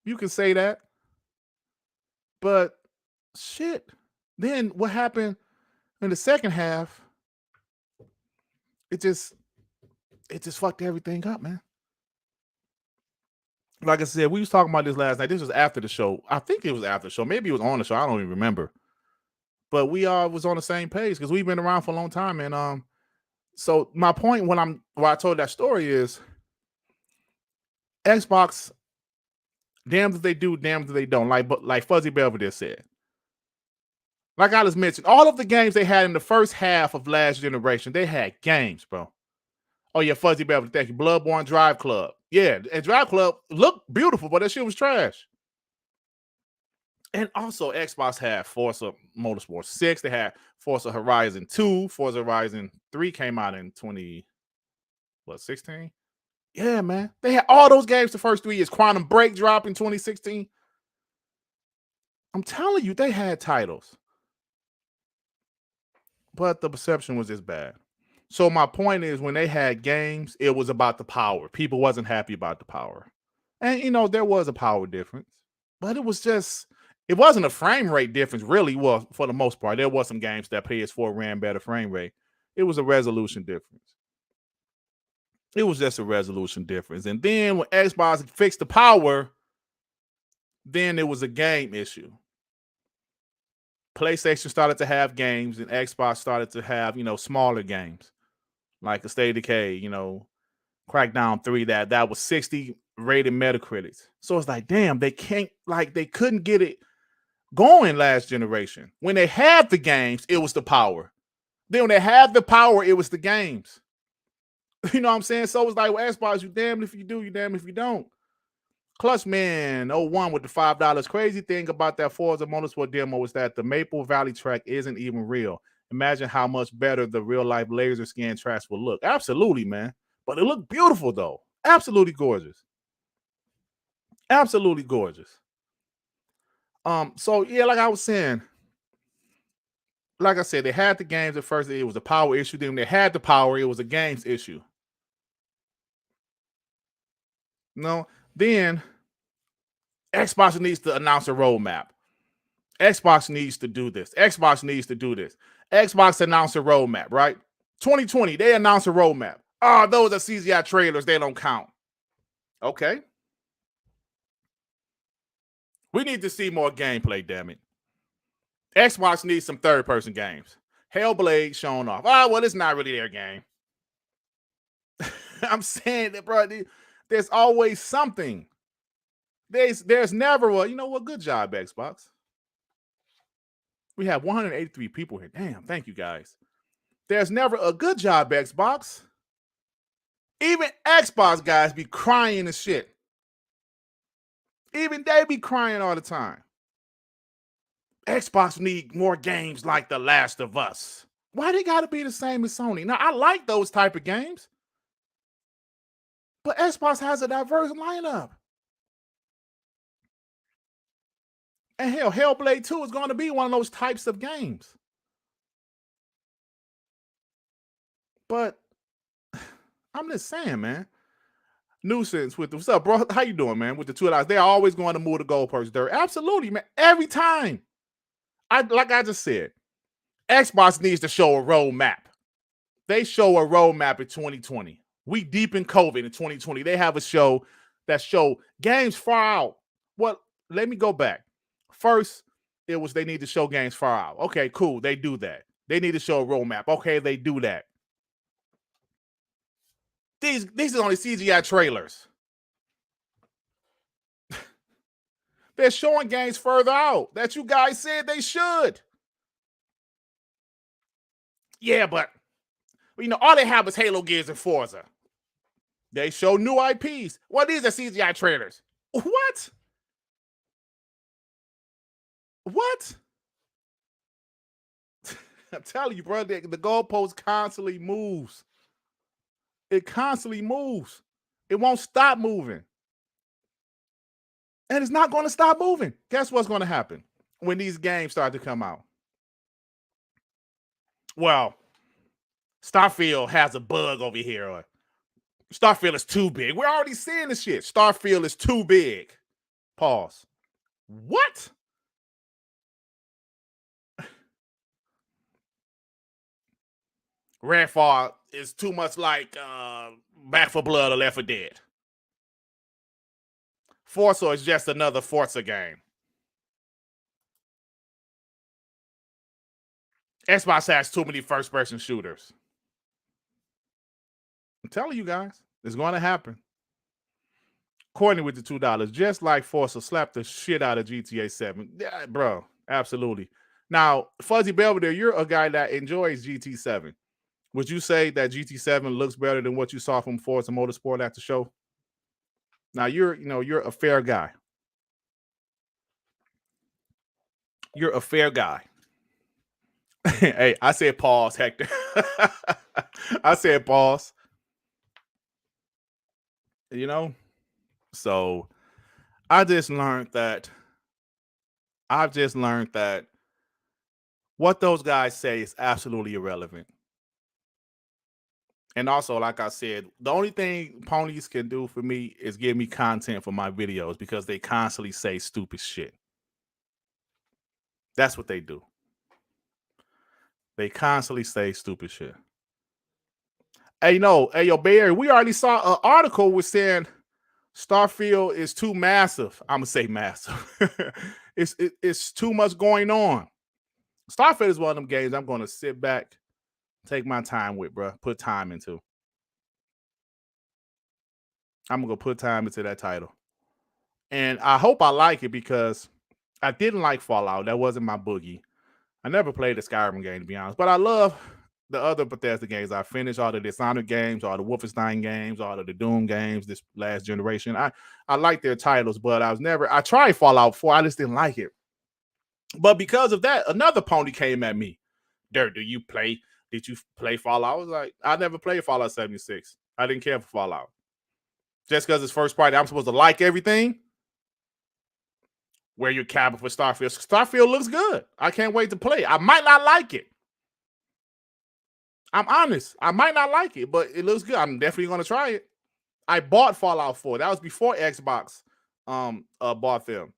You can say that. But shit, then what happened in the second half? It just fucked everything up, man. Like I said, we was talking about this last night. This was after the show. I think it was after the show. Maybe it was on the show. I don't even remember. But we all was on the same page because we've been around for a long time. And so my point when I told that story is Xbox, damned if they do, damned if they don't. Like Fuzzy Belvedere said. Like I just mentioned, all of the games they had in the first half of last generation, they had games, bro. Oh, yeah, Fuzzy Belvedere, thank you. Bloodborne Drive Club. Yeah, and Drive Club looked beautiful, but that shit was trash. And also, Xbox had Forza Motorsport 6. They had Forza Horizon 2. Forza Horizon 3 came out in 2016? Yeah, man. They had all those games the first 3 years. Quantum Break dropped in 2016. I'm telling you, they had titles. But the perception was just bad. So my point is, when they had games, it was about the power. People wasn't happy about the power. And, there was a power difference. But it wasn't a frame rate difference, really. Well, for the most part, there was some games that PS4 ran better frame rate. It was a resolution difference. It was just a resolution difference. And then when Xbox fixed the power, then it was a game issue. PlayStation started to have games, and Xbox started to have, smaller games. Like a State of Decay, Crackdown 3, that was 60 rated Metacritic. So it's like, damn, they couldn't get it going last generation. When they had the games, it was the power. Then when they had the power, it was the games. You know what I'm saying? So it's like, well, Xbox, you damned if you do, you damned if you don't. Clutchman 01 with the $5. Crazy thing about that Forza Motorsport demo is that the Maple Valley track isn't even real. Imagine how much better the real-life laser scan tracks will look. Absolutely, man. But it looked beautiful, though. Absolutely gorgeous. Absolutely gorgeous. So, yeah, like I was saying, like I said, they had the games at first. It was a power issue. Then they had the power. It was a games issue. No, then Xbox needs to announce a roadmap. Xbox needs to do this. Xbox needs to do this. Xbox announced a roadmap, right? 2020, they announced a roadmap. Oh, those are CGI trailers. They don't count. Okay. We need to see more gameplay, damn it. Xbox needs some third-person games. Hellblade shown off. Oh, well, it's not really their game. I'm saying that, bro. There's always something. There's never a, you know what? Good job, Xbox. We have 183 people here. Damn, thank you guys. There's never a good job, Xbox. Even Xbox guys be crying and shit. Even they be crying all the time. Xbox need more games like The Last of Us. Why they gotta be the same as Sony? Now, I like those type of games, but Xbox has a diverse lineup. And hell, Hellblade 2 is going to be one of those types of games. But I'm just saying, man. Nuisance with the, what's up, bro? How you doing, man? With the $2, they're always going to move the goalposts there. Absolutely, man. Every time. Like I just said, Xbox needs to show a roadmap. They show a roadmap in 2020. We deep in COVID in 2020. They have a show that show games far out. Well, let me go back. First, it was they need to show games far out. Okay, cool. They do that. They need to show a roadmap. Okay, they do that. These are only CGI trailers. They're showing games further out that you guys said they should. Yeah, but you know, all they have is Halo, Gears, and Forza. They show new IPs. Well, these are CGI trailers. What? What? I'm telling you, bro, the goalpost constantly moves. It constantly moves. It won't stop moving. And it's not going to stop moving. Guess what's going to happen when these games start to come out? Well, Starfield has a bug over here. Or Starfield is too big. We're already seeing this shit. Starfield is too big. Pause. What? Redfall is too much like Back 4 Blood or Left 4 Dead. Forza is just another Forza game. Xbox has too many first-person shooters. I'm telling you guys, it's going to happen. Courtney with the $2, just like Forza slapped the shit out of GTA 7. Yeah, bro, absolutely. Now, Fuzzy Belvedere, you're a guy that enjoys GT7. Would you say that GT7 looks better than what you saw from Forza Motorsport at the show? Now, you're a fair guy. You're a fair guy. Hey, I said pause, Hector. I said pause. You know? So I've just learned that what those guys say is absolutely irrelevant. And also, like I said, the only thing ponies can do for me is give me content for my videos because they constantly say stupid shit. That's what they do. They constantly say stupid shit. Hey, yo, Barry, we already saw an article with saying Starfield is too massive. I'm gonna say massive. It's too much going on. Starfield is one of them games I'm gonna sit back, take my time with, bro. Put time into. I'm gonna put time into that title, and I hope I like it because I didn't like Fallout. That wasn't my boogie. I never played the Skyrim game, to be honest, but I love the other Bethesda games. I finished all the Dishonored games, all the Wolfenstein games, all of the Doom games this last generation. I like their titles, but I tried Fallout 4. I just didn't like it. But because of that, another pony came at me. Dirt, did you play Fallout? I was like, I never played Fallout 76. I didn't care for Fallout. Just because it's first party, I'm supposed to like everything? wear your cabin for Starfield. Starfield looks good. I can't wait to play it. I might not like it. I'm honest. I might not like it, but it looks good. I'm definitely going to try it. I bought Fallout 4. That was before Xbox bought them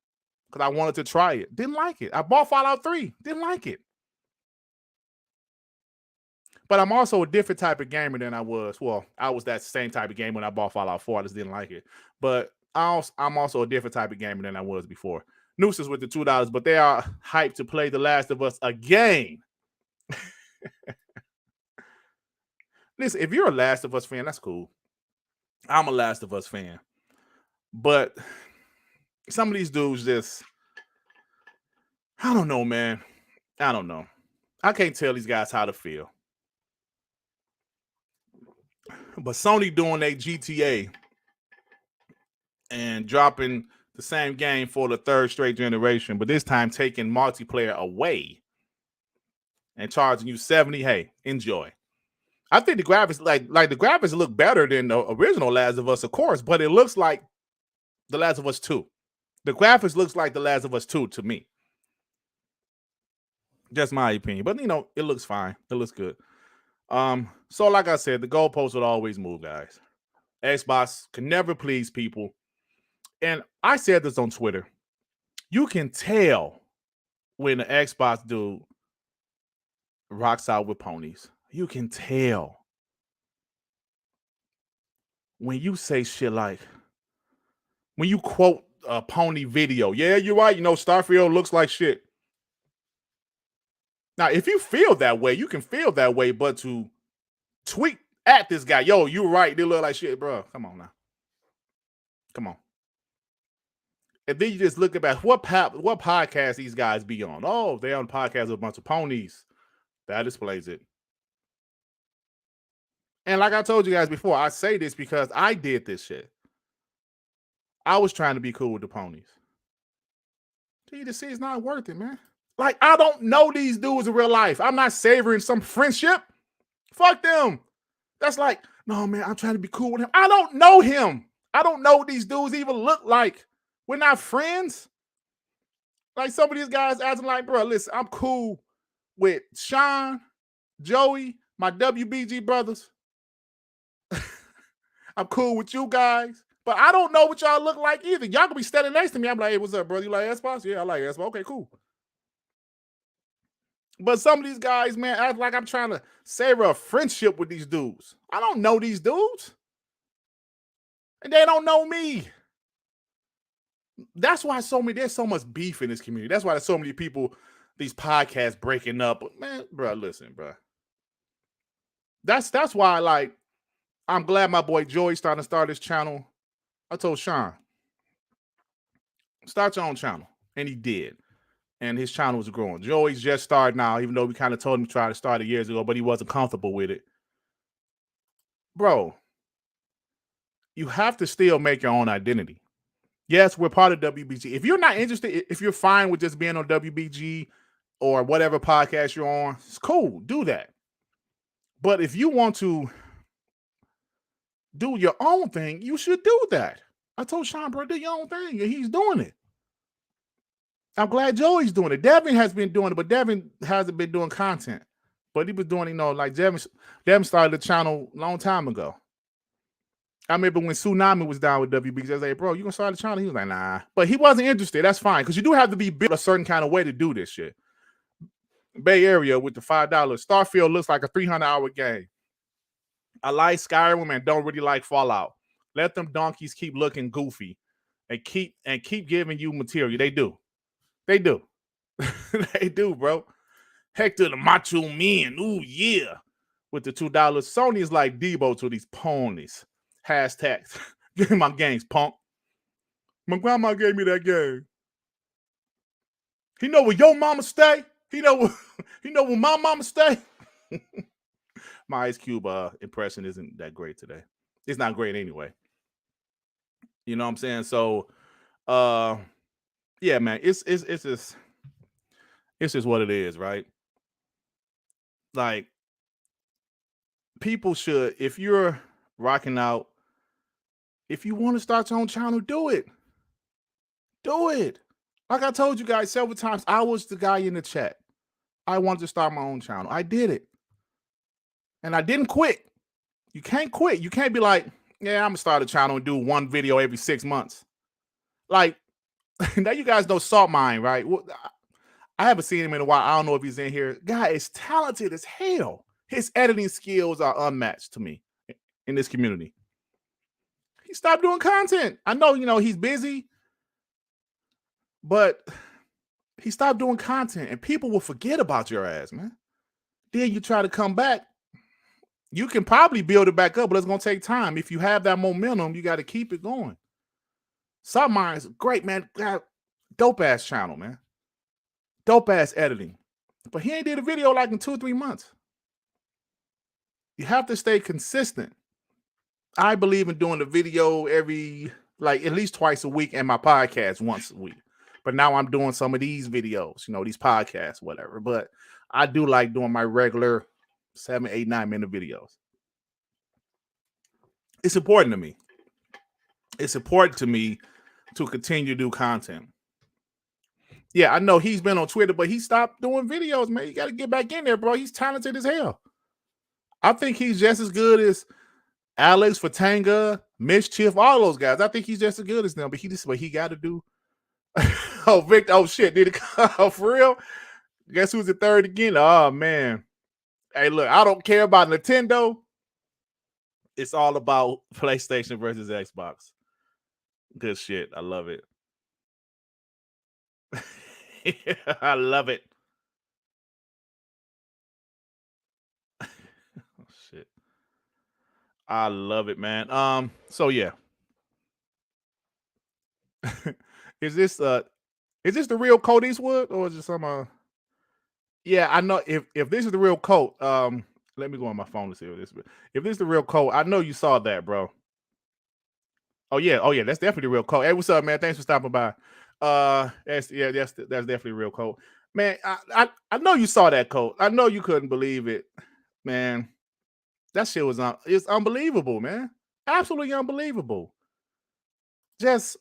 because I wanted to try it. Didn't like it. I bought Fallout 3. Didn't like it. But I'm also a different type of gamer than I was. Well, I was that same type of gamer when I bought Fallout 4. I just didn't like it. But I'm also a different type of gamer than I was before. Nooses with the $2, but they are hyped to play The Last of Us again. Listen, if you're a Last of Us fan, that's cool. I'm a Last of Us fan. But some of these dudes just, I don't know, man. I don't know. I can't tell these guys how to feel. But Sony doing their GTA and dropping the same game for the third straight generation, but this time taking multiplayer away and charging you $70. Hey, enjoy. I think the graphics, like the graphics look better than the original Last of Us, of course, but it looks like The Last of Us 2. The graphics looks like The Last of Us 2 to me. Just my opinion. But, you know, it looks fine. It looks good. So like I said, the goalposts would always move, guys. Xbox can never please people. And I said this on Twitter. You can tell when the Xbox dude rocks out with ponies. You can tell when you say shit like, when you quote a pony video. Yeah, you're right. You know, Starfield looks like shit. Now, if you feel that way, you can feel that way, but to tweet at this guy, yo, you're right. They look like shit, bro. Come on now. Come on. And then you just look at what podcast these guys be on. Oh, they're on podcast with a bunch of ponies. That explains it. And like I told you guys before, I say this because I did this shit. I was trying to be cool with the ponies. You just see it's not worth it, man. Like, I don't know these dudes in real life. I'm not savoring some friendship. Fuck them. That's like, no, man, I'm trying to be cool with him. I don't know him. I don't know what these dudes even look like. We're not friends. Like, some of these guys acting like, bro, listen, I'm cool with Sean, Joey, my WBG brothers. I'm cool with you guys. But I don't know what y'all look like either. Y'all gonna be standing next to me. I'm like, hey, what's up, brother? You like Xbox? Yeah, I like Xbox. Okay, cool. But some of these guys, man, act like I'm trying to savor a friendship with these dudes. I don't know these dudes. And they don't know me. That's why there's so much beef in this community. That's why there's so many people, these podcasts breaking up. Man, bro, listen, bro. That's why, like, I'm glad my boy Joey's starting to start his channel. I told Sean, start your own channel. And he did. And his channel was growing. Joey's just started now, even though we kind of told him to try to start it years ago, but he wasn't comfortable with it. Bro, you have to still make your own identity. Yes, we're part of WBG. If you're not interested, if you're fine with just being on WBG or whatever podcast you're on, it's cool. Do that. But if you want to do your own thing, you should do that. I told Sean, bro, do your own thing, and he's doing it. I'm glad Joey's doing it. Devin has been doing it, but Devin hasn't been doing content. But he was doing, you know, like Devin started the channel a long time ago. I remember when Tsunami was down with WBG, I was like, bro, you gonna start the channel? He was like, nah. But he wasn't interested. That's fine, because you do have to be built a certain kind of way to do this shit. Bay Area with the $5. Starfield looks like a 300-hour game. I like Skyrim and don't really like Fallout. Let them donkeys keep looking goofy and keep giving you material. They do. They do. They do, bro. Hector the Macho Man. Ooh, yeah. With the $2. Sony is like Debo to these ponies. Hashtag. Give me my games, punk. My grandma gave me that game. He know where your mama stay? He know where my mama stay? My Ice Cube impression isn't that great today. It's not great anyway. You know what I'm saying? So, yeah, man, it's just what it is, right? Like, people should, if you're rocking out, if you want to start your own channel, do it. Do it. Like I told you guys several times, I was the guy in the chat. I wanted to start my own channel. I did it. And I didn't quit. You can't quit. You can't be like, yeah, I'm gonna start a channel and do one video every 6 months. Like, now you guys know Salt Mine, right? I haven't seen him in a while. I don't know if he's in here. Guy is talented as hell. His editing skills are unmatched to me in this community. He stopped doing content. I know, he's busy, but he stopped doing content and people will forget about your ass, man. Then you try to come back. You can probably build it back up, but it's going to take time. If you have that momentum, you got to keep it going. Salt Mine is great, man. Dope ass channel, man. Dope ass editing. But he ain't did a video like in 2 or 3 months. You have to stay consistent. I believe in doing the video every, like at least twice a week and my podcast once a week. But now I'm doing some of these videos, these podcasts, whatever. But I do like doing my regular 7, 8, 9 minute videos. It's important to me. It's important to me to continue to do content. Yeah, I know he's been on Twitter, but he stopped doing videos, man. You got to get back in there, bro. He's talented as hell. I think he's just as good as Alex, Fatanga, Mischief, all those guys. I think he's just as good as them, but he just what he got to do. Oh, Victor. Oh, shit. Did it come for real? Guess who's the third again? Oh, man. Hey, look, I don't care about Nintendo. It's all about PlayStation versus Xbox. Good shit. I love it. I love it. Oh, shit. I love it, man. So yeah. Is this the real Colt Eastwood or is it some yeah, I know if this is the real Colt, let me go on my phone to see if this is the real Colt. I know you saw that, bro. Oh yeah, that's definitely the real Colt. Hey, what's up, man? Thanks for stopping by. That's definitely real Colt. Man, I know you saw that Colt. I know you couldn't believe it, man. That shit was it's unbelievable, man. Absolutely unbelievable. Just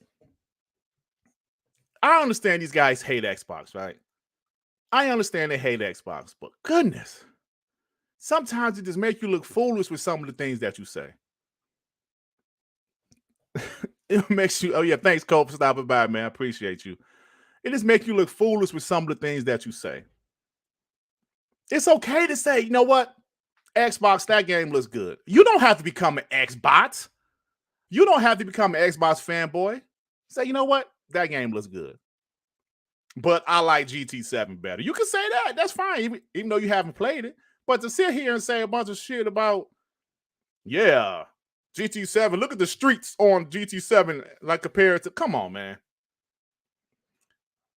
I understand these guys hate Xbox, right? I understand they hate Xbox, but goodness, sometimes it just makes you look foolish with some of the things that you say. It makes you, oh yeah, thanks, Cope, for stopping by, man. I appreciate you. It just makes you look foolish with some of the things that you say. It's okay to say, you know what? Xbox, that game looks good. You don't have to become an Xbox. You don't have to become an Xbox fanboy. Say, you know what? That game looks good. But I like GT7 better. You can say that. That's fine, even though you haven't played it. But to sit here and say a bunch of shit about, yeah, GT7, look at the streets on GT7, like compared to, come on, man.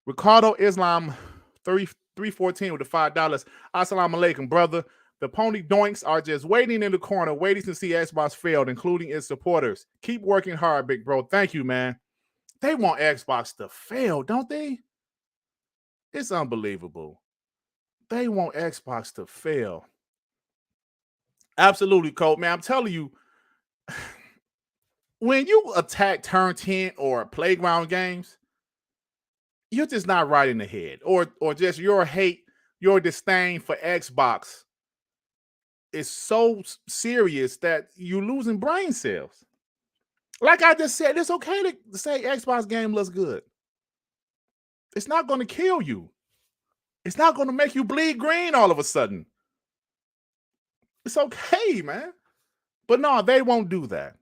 Ricardo Islam 314 with the $5. Assalamu alaikum, brother. The pony doinks are just waiting in the corner, waiting to see Xbox failed, including its supporters. Keep working hard, big bro. Thank you, man. They want Xbox to fail, don't they? It's unbelievable. They want Xbox to fail. Absolutely, Colt, man. I'm telling you, when you attack Turn 10 or Playground Games, you're just not right in the head. Or just your hate, your disdain for Xbox is so serious that you're losing brain cells. Like I just said, it's okay to say Xbox game looks good. It's not going to kill you. It's not going to make you bleed green all of a sudden. It's okay, man. But no, they won't do that.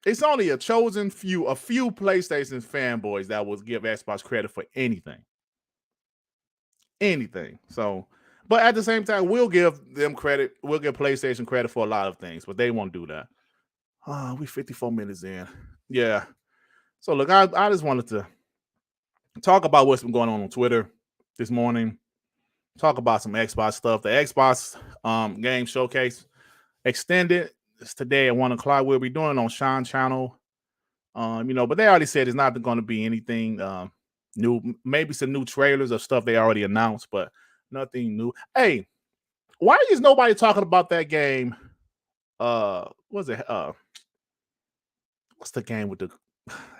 It's only a chosen few PlayStation fanboys that will give Xbox credit for anything. Anything. So, but at the same time, we'll give them credit. We'll give PlayStation credit for a lot of things, but they won't do that. We 54 minutes in. Yeah. So look, I just wanted to talk about what's been going on Twitter this morning. Talk about some Xbox stuff. The Xbox Game Showcase extended. It's today at 1:00. We'll be doing it on Sean channel. But they already said it's not going to be anything new. Maybe some new trailers of stuff they already announced, but nothing new. Hey, why is nobody talking about that game? What's it? What's the game with the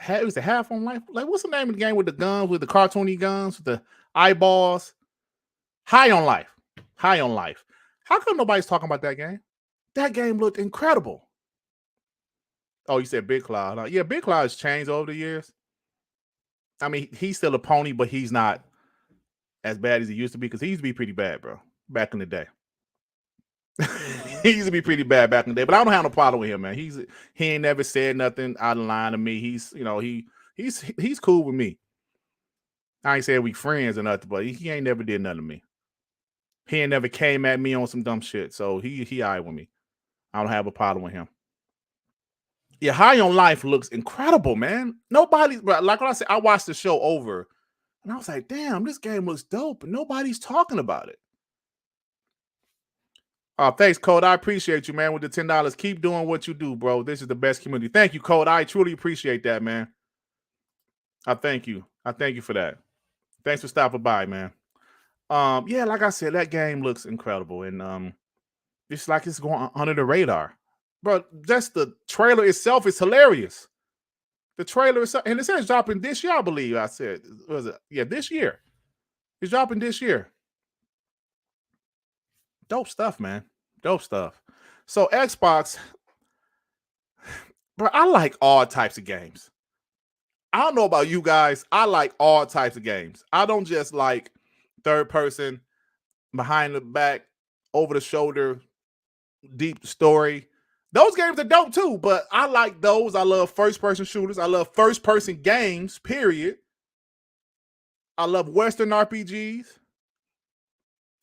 It was a Half on Life. Like, what's the name of the game with the guns, with the cartoony guns, with the eyeballs? High on Life. High on Life. How come nobody's talking about that game? That game looked incredible. Oh, you said Big Cloud. Yeah, Big Cloud has changed over the years. I mean, he's still a pony, but he's not as bad as he used to be, because he used to be pretty bad, bro, back in the day. He used to be pretty bad back in the day, but I don't have no problem with him, man. He ain't never said nothing out of line to me. He's cool with me. I ain't saying we friends or nothing, but he ain't never did nothing to me. He ain't never came at me on some dumb shit, so he all right with me. I don't have a problem with him. Yeah, High on Life looks incredible, man. Nobody's, like what I said, I watched the show over, and I was like, damn, this game looks dope, and nobody's talking about it. Thanks, Code. I appreciate you, man, with the $10. Keep doing what you do, bro. This is the best community. Thank you, Code. I truly appreciate that, man. I thank you. I thank you for that. Thanks for stopping by, man. Yeah, like I said, that game looks incredible, and it's like it's going under the radar. Bro, just the trailer itself is hilarious. The trailer itself, and it says dropping this year, I believe. I said, was it? Yeah, this year. It's dropping this year. Dope stuff, man. Dope stuff. So Xbox, bro, I like all types of games. I don't know about you guys. I like all types of games. I don't just like third person, behind the back, over the shoulder, deep story. Those games are dope too, but I like those. I love first-person shooters. I love first-person games, period. I love Western RPGs.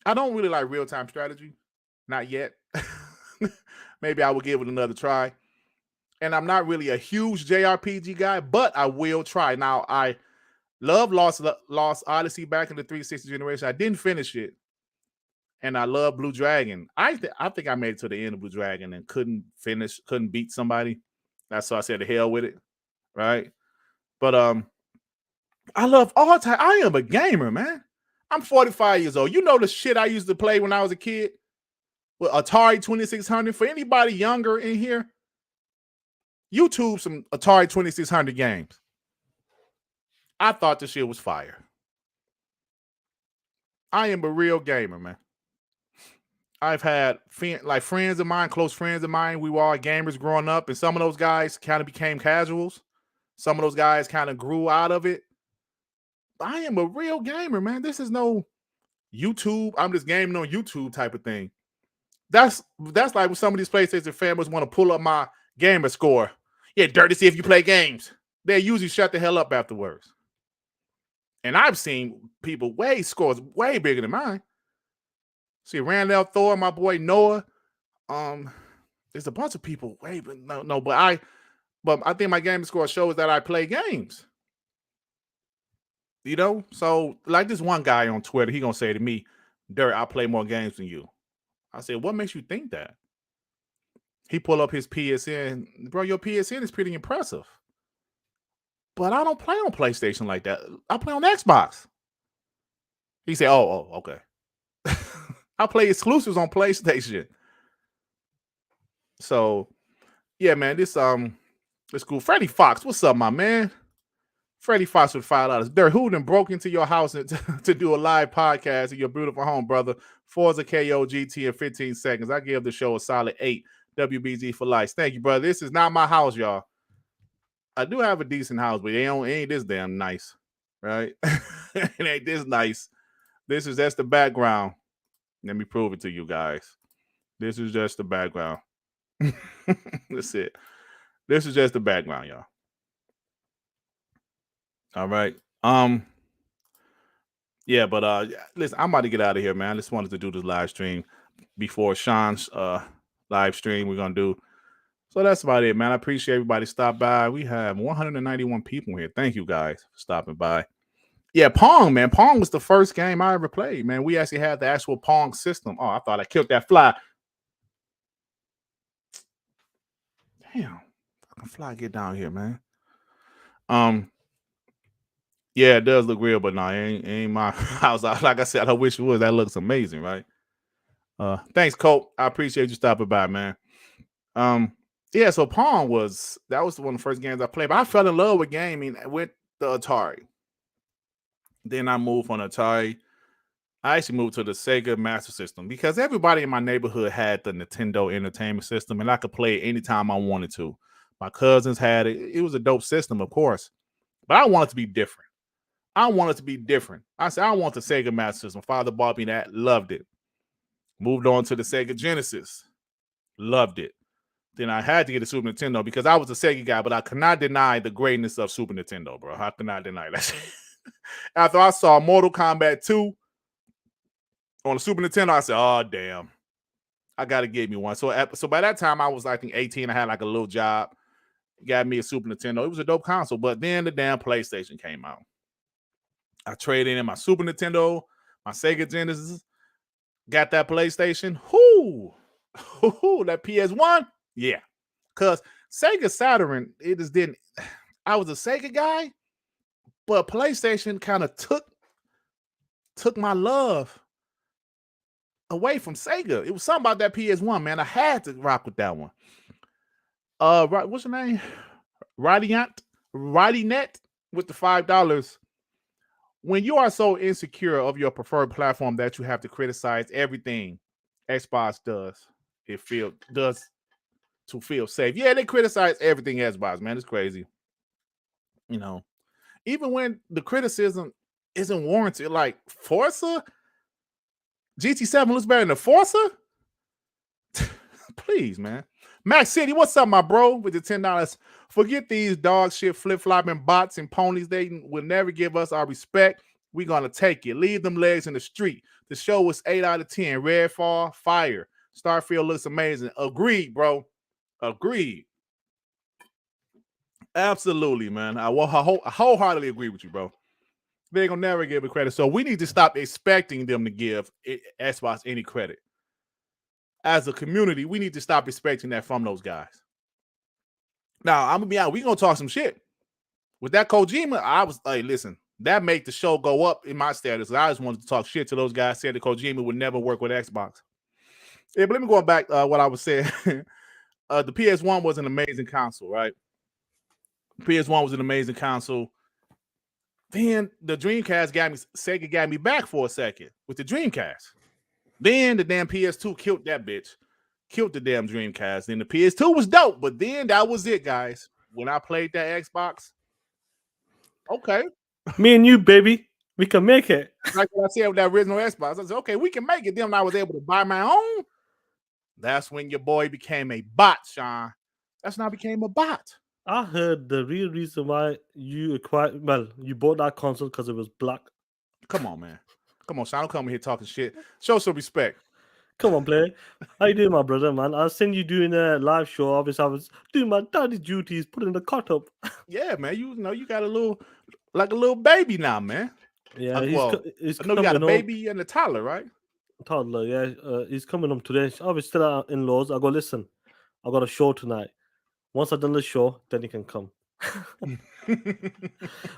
I don't really like real-time strategy. Not yet. Maybe I will give it another try. And I'm not really a huge JRPG guy, but I will try. Now, I love Lost Odyssey back in the 360 generation. I didn't finish it. And I love Blue Dragon. I think I made it to the end of Blue Dragon and couldn't beat somebody. That's why I said the hell with it, right? But I love all time. I am a gamer, man. I'm 45 years old. You know the shit I used to play when I was a kid with Atari 2600. For anybody younger in here, YouTube some Atari 2600 games. I thought the shit was fire. I am a real gamer, man. I've had friends of mine, close friends of mine. We were all gamers growing up, and some of those guys kind of became casuals. Some of those guys kind of grew out of it. I am a real gamer, man. This is no YouTube. I'm just gaming on YouTube type of thing. That's like when some of these PlayStation fanboys want to pull up my gamer score. Yeah, Dirt, to see if you play games. They usually shut the hell up afterwards. And I've seen people scores way bigger than mine. See, Randall Thor, my boy Noah. There's a bunch of people but I think my game score shows that I play games. You know, so like this one guy on Twitter, he gonna say to me, Dirt, I play more games than you. I said, what makes you think that? He pulled up his PSN. Bro, your PSN is pretty impressive. But I don't play on PlayStation like that. I play on Xbox. He said, oh, okay. I play exclusives on PlayStation. So, yeah, man, this cool. Freddie Fox, what's up, my man? Freddie Fox with $5. Dirt, who done broke into your house to do a live podcast in your beautiful home, brother? Forza KO GT in 15 seconds. I give the show a solid 8. WBG for life. Thank you, brother. This is not my house, y'all. I do have a decent house, but it ain't this damn nice, right? It ain't this nice. That's the background. Let me prove it to you guys. This is just the background. That's it. This is just the background, y'all. All right. Yeah, but listen, I'm about to get out of here, man. I just wanted to do this live stream before Sean's live stream we're gonna do. So that's about it, man. I appreciate everybody stop by. We have 191 people here. Thank you guys for stopping by. Yeah, Pong, man. Pong was the first game I ever played, man. We actually had the actual Pong system. Oh, I thought I killed that fly. Damn, fucking fly, get down here, man. Yeah, it does look real, but no, it ain't my house. Like I said, I wish it was. That looks amazing, right? Thanks, Colt. I appreciate you stopping by, man. Yeah, so Pong was one of the first games I played. But I fell in love with gaming with the Atari. Then I moved on Atari. I actually moved to the Sega Master System because everybody in my neighborhood had the Nintendo Entertainment System, and I could play it anytime I wanted to. My cousins had it. It was a dope system, of course, but I wanted to be different. I wanted to be different. I said, I want the Sega Master System. Father bought me that, loved it. Moved on to the Sega Genesis, loved it. Then I had to get a Super Nintendo because I was a Sega guy, but I could not deny the greatness of Super Nintendo, bro. I could not deny that. After I saw Mortal Kombat 2 on the Super Nintendo, I said, oh, damn. I got to get me one. So by that time, I was, I think, 18. I had like a little job. Got me a Super Nintendo. It was a dope console, but then the damn PlayStation came out. I traded in my Super Nintendo, my Sega Genesis, got that PlayStation. Whoo! That PS1? Yeah. Because Sega Saturn, it just didn't. I was a Sega guy, but PlayStation kind of took my love away from Sega. It was something about that PS1, man. I had to rock with that one. What's your name? Radiant with the $5. When you are so insecure of your preferred platform that you have to criticize everything Xbox does to feel safe. Yeah, they criticize everything Xbox, man. It's crazy. You know, even when the criticism isn't warranted, like Forza, GT7 looks better than Forza. Please, man. Max City, what's up, my bro? With the $10. Forget these dog shit flip-flopping bots and ponies. They will never give us our respect. We're going to take it. Leave them legs in the street. The show was 8 out of 10. Redfall, fire. Starfield looks amazing. Agreed, bro. Agreed. Absolutely, man. I wholeheartedly agree with you, bro. They're going to never give it credit. So we need to stop expecting them to give Xbox any credit. As a community, we need to stop expecting that from those guys. Now, I'm gonna be honest, we're gonna talk some shit. With that Kojima, I was like, listen, that made the show go up in my status. I just wanted to talk shit to those guys, said that Kojima would never work with Xbox. Yeah, but let me go back what I was saying. The PS1 was an amazing console, right? PS1 was an amazing console. Then the Dreamcast Sega got me back for a second with the Dreamcast. Then the damn PS2 killed that bitch. Killed the damn Dreamcast. Then the PS2 was dope, but then that was it, guys. When I played that Xbox, okay. Me and you, baby, we can make it. Like what I said with that original Xbox, I said, okay, we can make it. Then when I was able to buy my own, that's when your boy became a bot, Sean. That's when I became a bot. I heard the real reason why you bought that console because it was black. Come on, man. Come on, Sean. Don't come here talking shit. Show some respect. Come on, play. How you doing, my brother, man? I seen you doing a live show. Obviously, I was doing my daddy duties, putting the cot up. Yeah, man. You know, you got a little baby now, man. Yeah, he's I know you got a baby and a toddler, right? Toddler, yeah. He's coming home today. Obviously, still at in-laws. I go, listen, I got a show tonight. Once I've done the show, then you can come.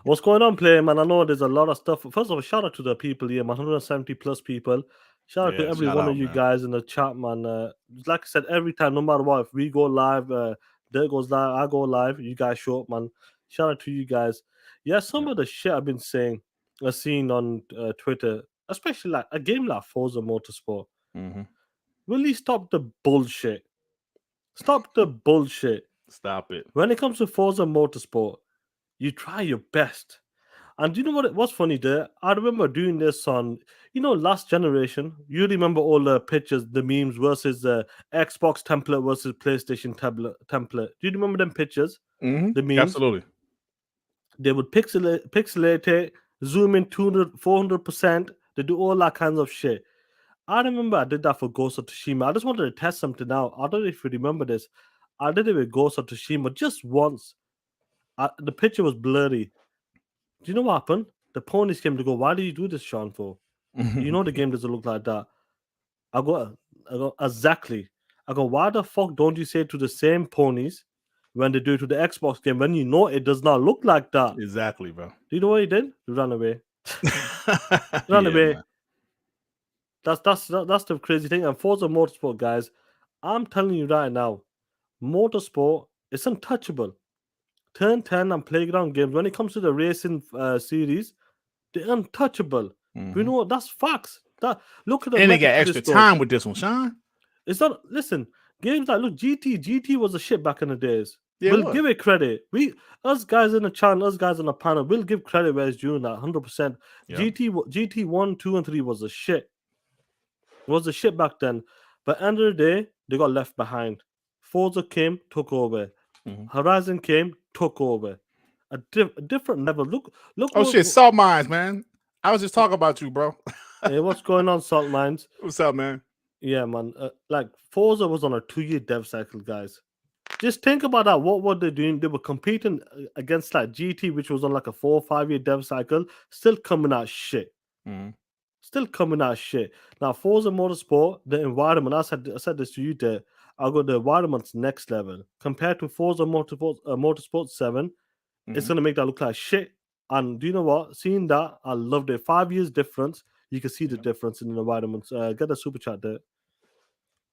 What's going on, player, man? I know there's a lot of stuff. First of all, shout out to the people here, man. 170 plus people. Shout out to every one of you guys in the chat, man. Like I said, every time, no matter what, if we go live, Dirt goes live, I go live, you guys show up, man. Shout out to you guys. Yeah, some of the shit I've been saying, I've seen on Twitter, especially like a game like Forza Motorsport. Mm-hmm. Really stop the bullshit. Stop the bullshit. Stop it. When it comes to Forza Motorsport, you try your best. And do you know what's funny there? I remember doing this on, last generation. You remember all the pictures, the memes versus the Xbox template versus PlayStation template. Do you remember them pictures? Mm-hmm. The memes? Absolutely. They would pixelate it, zoom in 200, 400%. They do all that kinds of shit. I remember I did that for Ghost of Tsushima. I just wanted to test something out. I don't know if you remember this. I did it with Ghost of Tsushima just once. The picture was blurry. Do you know what happened? The ponies came to go, why do you do this, Sean, for? You know the game doesn't look like that. I go, exactly. I go, why the fuck don't you say to the same ponies when they do it to the Xbox game when you know it does not look like that? Exactly, bro. Do you know what he did? He ran away. Ran away. Man. That's the crazy thing. And Forza Motorsport, guys, I'm telling you right now, Motorsport, it's untouchable. Turn 10 and Playground games, when it comes to the racing series, they're untouchable. But you know what? That's facts. Look at the And they got Metacritic extra scores. time with this one, Sean. It's not. Listen, games like look, GT was a shit back in the days. Yeah, We'll give it credit. Us guys in the channel, us guys on the panel, we'll give credit where it's due. That 100%. Yeah. GT 1, 2, and 3 was a shit. It was a shit back then. But end of the day, they got left behind. Forza came, took over. Horizon came, took over. A different level. Look. Oh shit, Salt Mines, man. I was just talking about you, bro. Hey, what's going on, Salt Mines? What's up, man? Yeah, man. Like Forza was on a 2-year dev cycle, guys. Just think about that. What were they doing? They were competing against like GT, which was on like a 4 or 5 year dev cycle, still coming out shit. Still coming out shit. Now, Forza Motorsport, the environment, I said this to you there. I got the environment's next level. Compared to Forza Motorsport 7, it's going to make that look like shit. And do you know what? Seeing that, I loved it. 5 years difference. You can see the difference in the environments. Get a super chat there.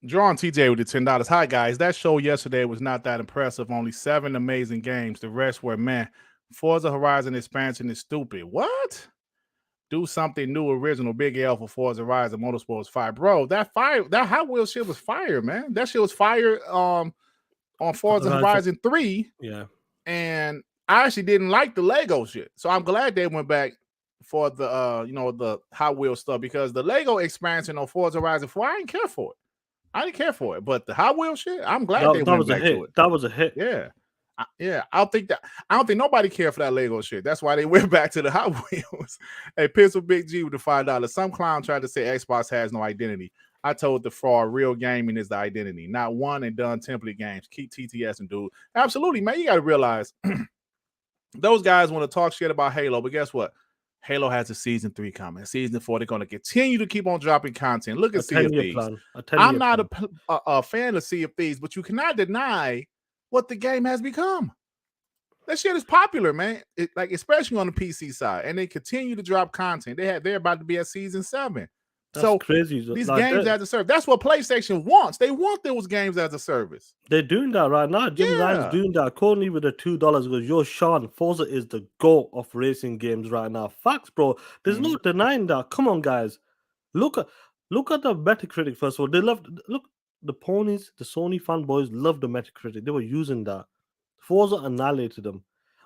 Drawn TJ with the $10. Hi, guys. That show yesterday was not that impressive. Only 7 amazing games. The rest were, man, Forza Horizon expansion is stupid. What? Do something new, original. Big L for Forza Horizon Motorsport was fire. Bro, that Hot Wheels shit was fire, man. That shit was fire on Forza Horizon 3. Yeah. And I actually didn't like the Lego shit. So I'm glad they went back for the the Hot Wheels stuff, because the Lego expansion on Forza Horizon 4, I didn't care for it. But the Hot Wheels shit, I'm glad they went back to it. That was a hit. Yeah. I don't think nobody cared for that Lego shit. That's why they went back to the Hot Wheels. Hey, Pencil Big G with the $5. Some clown tried to say Xbox has no identity. I told the fraud, real gaming is the identity, not one and done template games. Keep TTS and dude. Absolutely, man. You got to realize those guys want to talk shit about Halo, but guess what? Halo has a season 3 coming. Season 4, they're going to continue to keep on dropping content. Look at Sea of Thieves. I'm not a fan of Sea of Thieves, but you cannot deny what the game has become. That shit is popular, man. Like especially on the PC side, and they continue to drop content. They're about to be at season 7. That's so crazy. These games as a service. That's what PlayStation wants. They want those games as a service. They're doing that right now. JimRyan's doing that. Calling me with the $2 because yo, Sean, Forza is the GOAT of racing games right now. Facts, bro. There's no denying that. Come on, guys. Look at the Metacritic first of all. They love the ponies, the Sony fanboys love the Metacritic. They were using that. Forza annihilated them.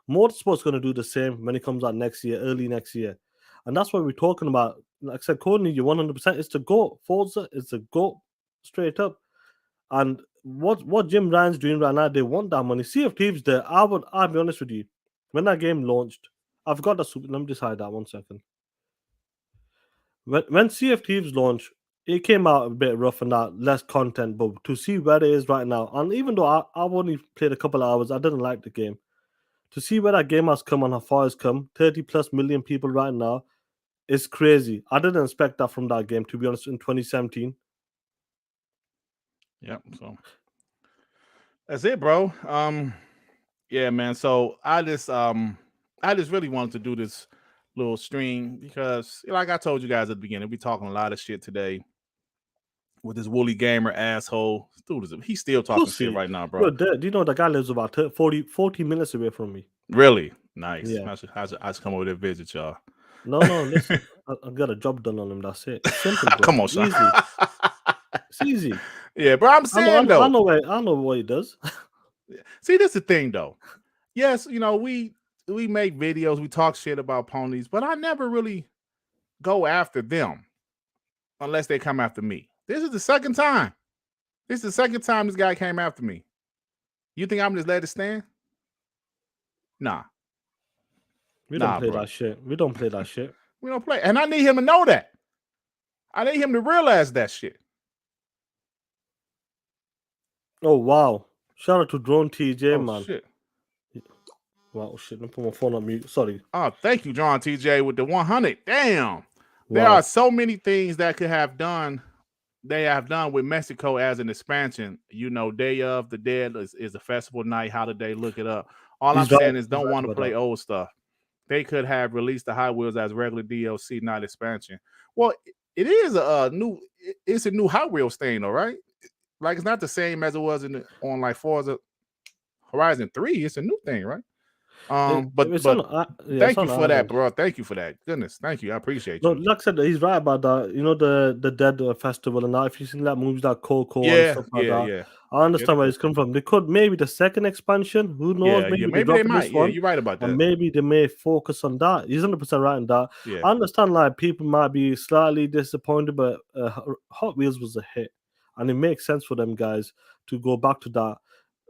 Motorsport's going to do the same when it comes out next year, early next year. And that's what we're talking about. Like I said, Courtney, you're 100%. It's the GOAT. Forza is the GOAT straight up. And what Jim Ryan's doing right now, they want that money. Sea of Thieves there, I'll be honest with you. When that game launched, I've got the super. Let me just hide that 1 second. When Sea of Thieves launched, it came out a bit rough and that, less content, but to see where it is right now, and even though I've only played a couple of hours, I didn't like the game. To see where that game has come and how far it's come, 30 plus million people right now, it's crazy. I didn't expect that from that game, to be honest, in 2017. Yep. So that's it, bro. Yeah, man. So I just really wanted to do this little stream because, like I told you guys at the beginning, we talking a lot of shit today with this woolly gamer asshole. Dude, he's still talking shit right now, bro. Do you know the guy lives about 40 minutes away from me? Really? Nice. Yeah. I should come over there and visit y'all. No, listen. I got a job done on him. That's it. It's simple, bro. Come on, son. Easy. It's easy. Yeah, bro. I'm saying though. I know what he does. See, this is the thing though. Yes, we make videos, we talk shit about ponies, but I never really go after them unless they come after me. This is the second time. This guy came after me. You think I'm just let it stand? Nah. We don't play that shit. We don't play that shit. We don't play. And I need him to know that. I need him to realize that shit. Oh, wow. Shout out to Drone TJ, man. Shit. Wow, shit. Let me put my phone on mute. Sorry. Oh, thank you, John TJ, with the 100. Damn. Wow. There are so many things that they have done with Mexico as an expansion. Day of the Dead is a festival night holiday. Look it up. All I'm saying is don't want to play old stuff. They could have released the Hot Wheels as regular DLC, not expansion. Well, it is a new Hot Wheels thing, though, right? like it's not the same as it was on like Forza Horizon 3. It's a new thing, right? But thank you for that, bro. Thank you for that. Goodness, thank you. I appreciate you. No, like I said, he's right about that. You know, the Dead Festival and that. If you've seen that movies like Coco and stuff like that, yeah. I understand where he's coming from. They could maybe the second expansion. Who knows? Maybe they might. Yeah, you're right about that. And maybe they may focus on that. He's 100% right in that. Yeah. I understand like people might be slightly disappointed, but Hot Wheels was a hit, and it makes sense for them guys to go back to that.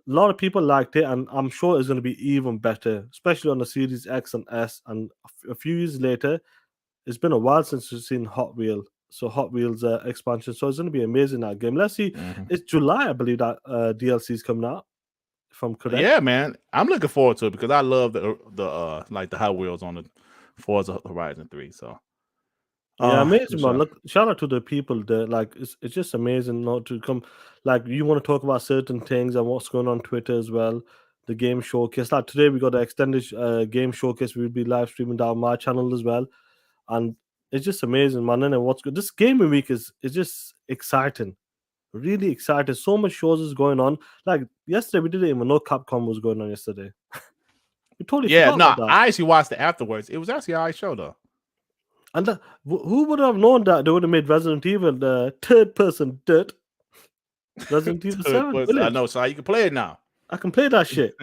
A lot of people liked it, and I'm sure it's going to be even better, especially on the Series X and S. And a few years later, it's been a while since we've seen Hot Wheels expansion, so it's going to be amazing, that game. Let's see. It's July, I believe, that DLC is coming out, if I'm correct. Yeah, man, I'm looking forward to it because I love the like the Hot Wheels on the Forza Horizon 3. So yeah, amazing, man. Look, shout out to the people there. Like, it's just amazing not to come. Like, you want to talk about certain things and what's going on Twitter as well. The game showcase. Like today, we got the extended game showcase. We'll be live streaming down my channel as well, and it's just amazing, man. And what's good? This gaming week is just exciting, really exciting. So much shows is going on. Like yesterday, we didn't even know Capcom was going on yesterday. We totally forgot about that. I actually watched it afterwards. It was actually a high show though. And who would have known that they would have made Resident Evil the third-person dirt? Resident Evil 7 Village. I know, so you can play it now. I can play that shit.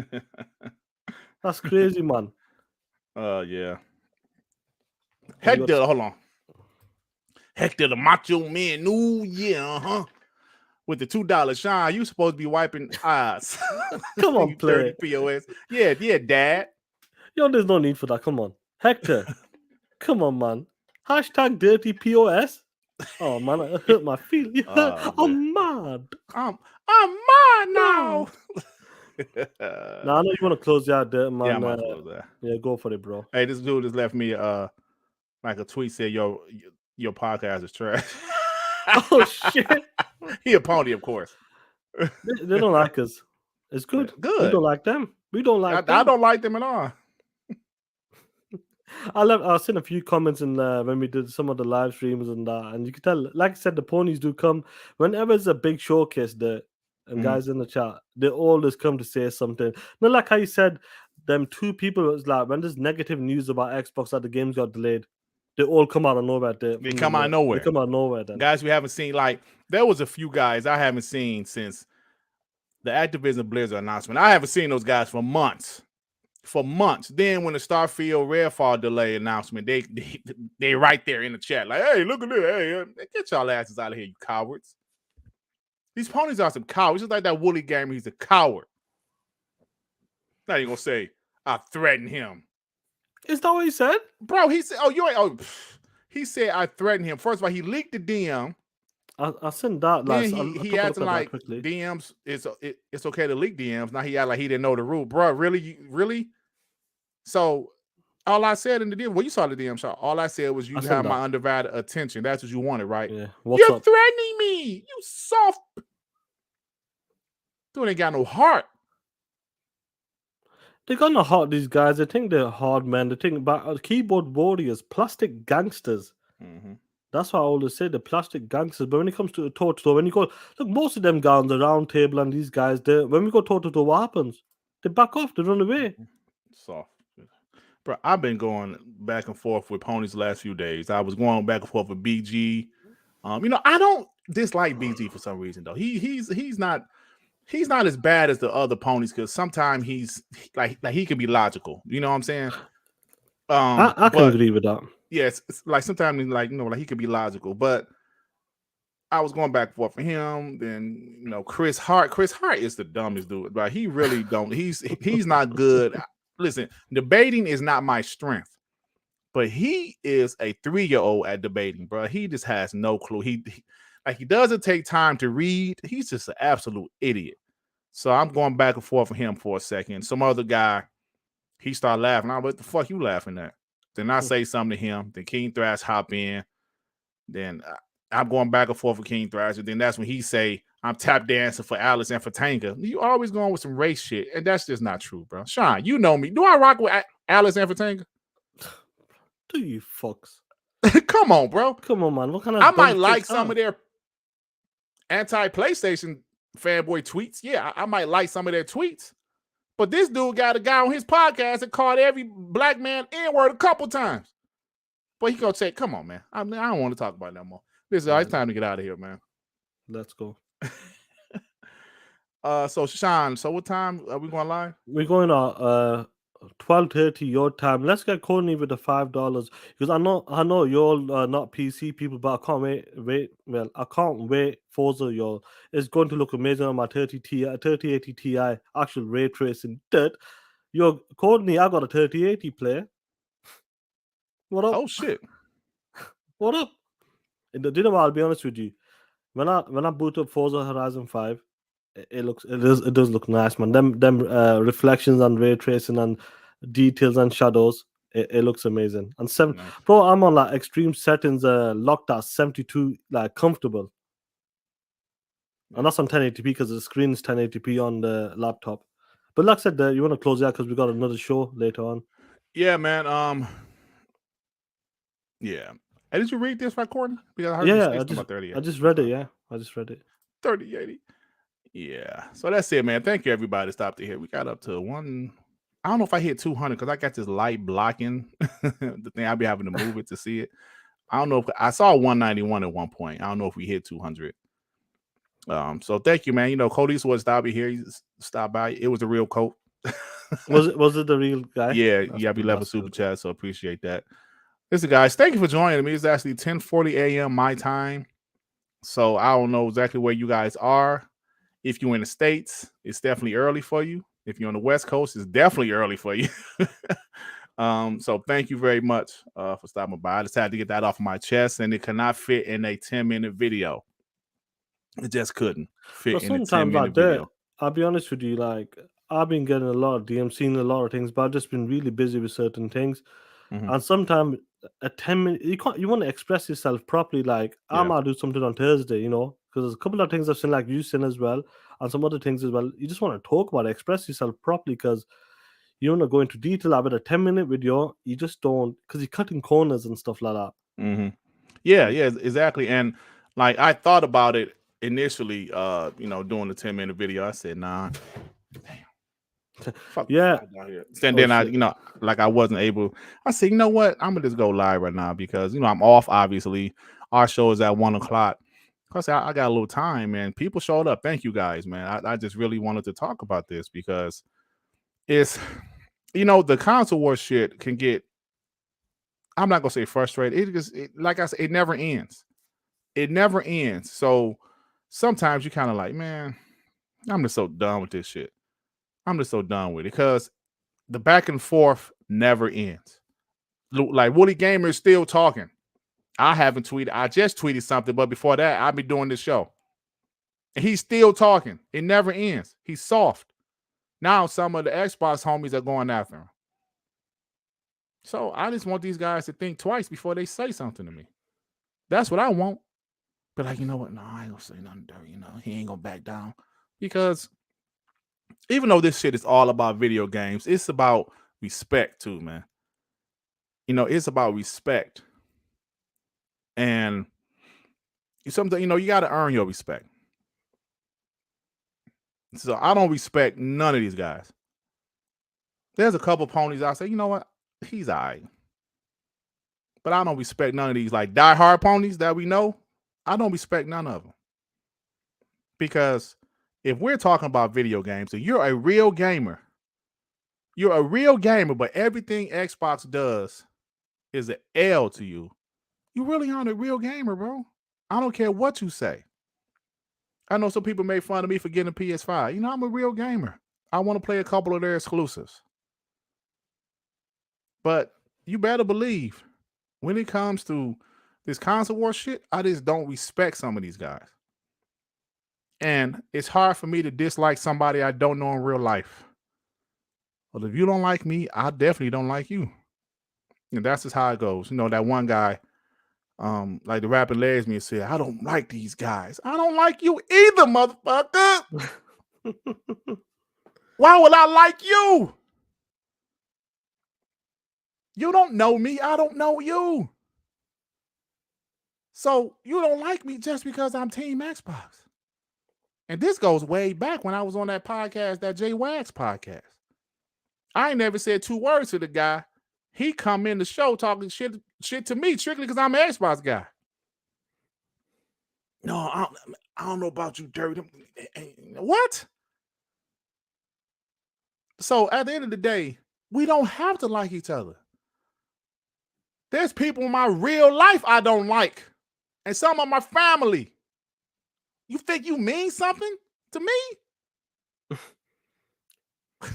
That's crazy, man. Yeah. Hector, hold on. Hector the Macho Man, ooh yeah, with the $2 shine. You supposed to be wiping eyes. Come on, play POS. Yeah, Dad. Yo, there's no need for that. Come on, Hector. Come on, man. Hashtag dirty POS. Oh man, I hurt my feelings. I'm mad. I'm mad now. Now I know you want to close that, man. Yeah, I'm gonna close that. Yeah, go for it, bro. Hey, this dude just left me like a tweet said your podcast is trash. Oh shit. He a pony, of course. They don't like us. It's good. Good. We don't like them. We don't like them. I don't like them at all. I've seen a few comments in when we did some of the live streams and that, and you can tell, like I said, the ponies do come whenever it's a big showcase there, and guys in the chat, they always come to say something. Not like how you said, them two people was like, when there's negative news about Xbox that the games got delayed, they all come out of nowhere. They come out of nowhere. They come out of nowhere. Then guys we haven't seen, like there was a few guys I haven't seen since the Activision Blizzard announcement. I haven't seen those guys for months. Then when the Starfield Redfall delay announcement, they right there in the chat like, hey, look at this. Hey, get y'all asses out of here, you cowards. These ponies are some cowards. Just like that Wooly gamer, he's a coward. Now you gonna say I threatened him. Is that what he said? Bro, he said, he said I threatened him. First of all, he leaked the DM. I sent that last. He acting like DMs. It's okay to leak DMs. Now he act like he didn't know the rule, bro. Really? So all I said in the DM, well, you saw the DM shot. All I said was you have my undivided attention. That's what you wanted, right? Yeah. You're threatening me. You soft. Dude ain't got no heart. They got no heart. These guys. They think they're hard men. They think about keyboard warriors, plastic gangsters. Mm-hmm. That's why I always say the plastic gangsters. But when it comes to a toe-to-toe, when you go, look, most of them guys on the round table and these guys, when we go toe-to-toe, what happens? They back off. They run away. Soft. Bro, I've been going back and forth with ponies the last few days. I was going back and forth with BG. I don't dislike BG for some reason though. He's not as bad as the other ponies because sometimes he's like he can be logical. You know what I'm saying? I can agree with that. Yes, it's like sometimes like he could be logical, but I was going back and forth for him. Then Chris Hart. Chris Hart is the dumbest dude, right? He really don't. He's not good. Listen, debating is not my strength, but he is a 3-year-old at debating, bro. He just has no clue. He doesn't take time to read. He's just an absolute idiot. So I'm going back and forth with him for a second. Some other guy, he started laughing. What the fuck you laughing at? Then I say something to him. Then King Thrash hop in. Then I'm going back and forth with King Thrasher. Then that's when he say, I'm tap dancing for Alice and for Tanga. You always going with some race shit. And that's just not true, bro. Sean, you know me. Do I rock with Alice and for Tanga? Do you fucks? Come on, bro. Come on, man. What kind of I might like some of their anti-PlayStation fanboy tweets. Yeah, I might like some of their tweets. But this dude got a guy on his podcast that called every black man N-word a couple times. But he gonna say, come on, man. I don't want to talk about it no more. Listen, it's time to get out of here, man. Let's go. So Sean, so what time are we going live? We're going at 12:30 your time. Let's get Courtney with the $5 because I know you're all not PC people, but I can't wait. Well, I can't wait. Forza, y'all, it's going to look amazing on my 3080 Ti actual ray tracing. Yo, Courtney, I got a 3080 player. What up? Oh shit! What up? I'll be honest with you. When I boot up Forza Horizon 5. It does look nice, man. Them reflections and ray tracing and details and shadows. It looks amazing. And Nice. bro, I'm on like extreme settings, locked at 72, like comfortable. And that's on 1080p because the screen is 1080p on the laptop. But like I said, you want to close out because we got another show later on. Yeah, man. Yeah. Hey, did you read this right, Courtney? Because I heard you say something about 3080. I just read it. Yeah, I just read it. 3080. Yeah. So that's it, man. Thank you, everybody, that stopped to here. We got up to one. I don't know if I hit 200 because I got this light blocking the thing. I'll be having to move it to see it. I don't know if I saw 191 at one point. I don't know if we hit 200. So thank you, man. You know, Cody's was stopping here. He stopped by. It was a real coat. Was it the real guy? Yeah, you be level super chat, so appreciate that. Listen, guys, thank you for joining me. It's actually 10:40 a.m. my time. So I don't know exactly where you guys are. If you're in the States, it's definitely early for you. If you're on the West Coast, it's definitely early for you. So thank you very much for stopping by. I just had to get that off my chest, and it cannot fit in a 10-minute video. It just couldn't fit in a 10-minute video. I'll be honest with you, like I've been getting a lot of DMs, seeing a lot of things, but I've just been really busy with certain things. Mm-hmm. And sometimes a 10-minute, you want to express yourself properly. Like I might do something on Thursday, because there's a couple of things I've seen, like you seen as well, and some other things as well. You just want to talk about it, express yourself properly, because you want to go into detail about a 10-minute video. You just don't, because you're cutting corners and stuff like that. Mm-hmm. Yeah, exactly. And like I thought about it initially, doing the 10-minute video. I said, nah. Damn. Fuck. Yeah. And then I wasn't able. I said, you know what? I'm gonna just go live right now because I'm off. Obviously, our show is at 1:00. Cause I got a little time, man. People showed up. Thank you guys, man. I just really wanted to talk about this because it's, the console war shit can get. I'm not gonna say frustrated. Like I said, it never ends. It never ends. So sometimes you kind of like, man, I'm just so done with this shit. I'm just so done with it because the back and forth never ends. Like Woody Gamer is still talking. I haven't tweeted. I just tweeted something, but before that, I've been doing this show. And he's still talking. It never ends. He's soft. Now some of the Xbox homies are going after him. So I just want these guys to think twice before they say something to me. That's what I want. But like, you know what? No, I ain't gonna say nothing dirty. He ain't gonna back down. Because even though this shit is all about video games, it's about respect too, man. It's about respect. And something, you got to earn your respect. So I don't respect none of these guys. There's a couple ponies I say, you know what? He's all right. But I don't respect none of these like diehard ponies that we know. I don't respect none of them. Because if we're talking about video games and you're a real gamer, but everything Xbox does is an L to you, you really aren't a real gamer, bro. I don't care what you say. I know some people made fun of me for getting a PS5. I'm a real gamer. I want to play a couple of their exclusives. But you better believe when it comes to this console war shit, I just don't respect some of these guys. And it's hard for me to dislike somebody I don't know in real life. Well, if you don't like me, I definitely don't like you. And that's just how it goes. That one guy, like the rapping lesbian said, I don't like these guys. I don't like you either, motherfucker. Why would I like you? You don't know me. I don't know you. So you don't like me just because I'm Team Xbox. And this goes way back when I was on that podcast, that JWags podcast. I ain't never said 2 words to the guy. He come in the show talking shit to me strictly because I'm an Xbox guy. No, I don't know about you, Dirt. What? So at the end of the day, we don't have to like each other. There's people in my real life I don't like. And some of my family. You think you mean something to me?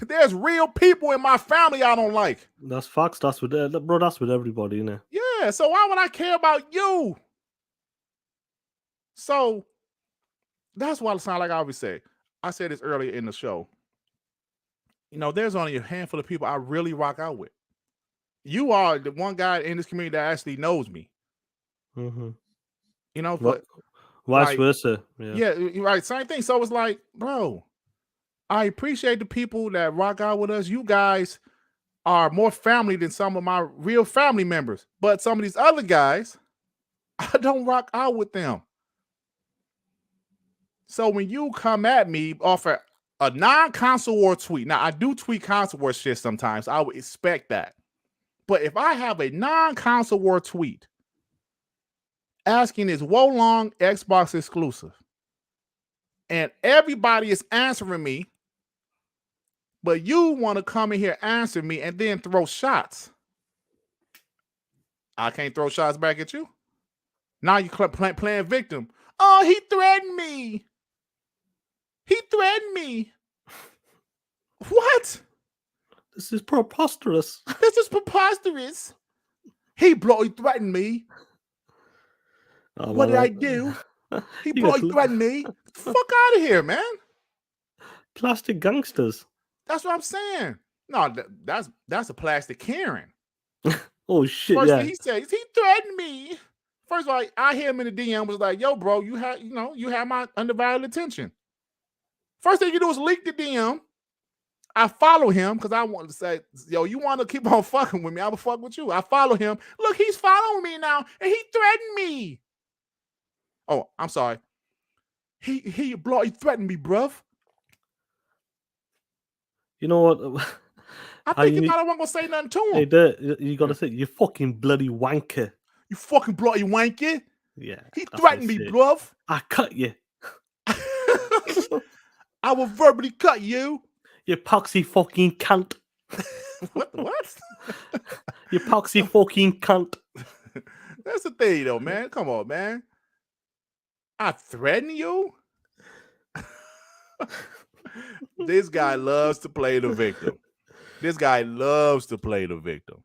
There's real people in my family I don't like. That's facts. That's with everybody, you know. Yeah, so why would I care about you? So that's why it sounds like I always say. I said this earlier in the show. You know, there's only a handful of people I really rock out with. You are the one guy in this community that actually knows me. Mm-hmm. You know, but vice versa. Yeah, right. Same thing. So it's like, bro, I appreciate the people that rock out with us. You guys are more family than some of my real family members. But some of these other guys, I don't rock out with them. So when you come at me off a non-console war tweet, now I do tweet console war shit sometimes. I would expect that. But if I have a non-console war tweet asking is Wolong Xbox exclusive, and everybody is answering me, but you want to come in here answer me and then throw shots, I can't throw shots back at you. Now you playing victim. Oh, he threatened me. He threatened me. What? This is preposterous. This is preposterous. He threatened me. Oh, what did I do? He threatened me. Fuck out of here, man. Plastic gangsters. That's what I'm saying. No, that's a plastic Karen. Oh shit! First yeah. thing he says, he threatened me. First of all, I hear him in the DM was like, "Yo, bro, you have my undivided attention." First thing you do is leak the DM. I follow him because I wanted to say, yo, you want to keep on fucking with me? I will fuck with you. I follow him. Look, he's following me now, and he threatened me. Oh, I'm sorry. He threatened me, bruv. You know what? I think he thought I wasn't gonna say nothing to him. Hey, there, you gotta say, you fucking bloody wanker. You fucking bloody wanker. Yeah. He threatened me, bruv. I cut you. I will verbally cut you. You poxy fucking cunt. What? You poxy fucking cunt. That's the thing, though, man. Come on, man. I threaten you? This guy loves to play the victim. This guy loves to play the victim.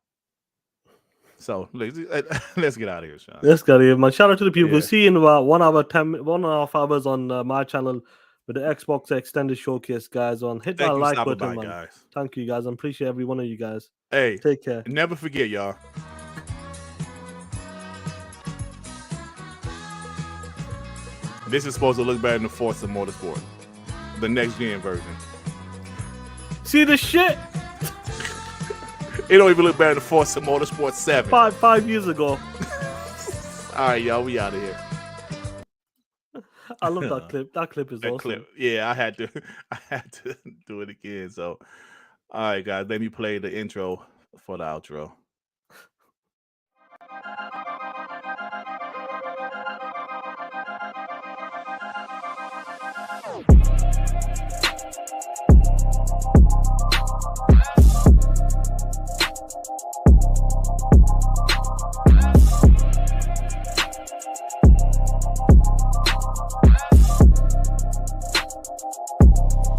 So let's get out of here, Sean. Let's get out of here, man. Shout out to the people. We'll see you in about 1.5 hours on my channel with the Xbox Extended Showcase, guys. Hit that like button, man. Guys. Thank you, guys. I appreciate every one of you guys. Hey, take care. Never forget, y'all. This is supposed to look better than Forza Motorsport, the next gen version. See the shit? It don't even look better than Forza Motorsport 7. 5 years ago. All right, y'all, we out of here. I love that clip. That clip is awesome. Yeah, I had to do it again. So, all right, guys, let me play the intro for the outro.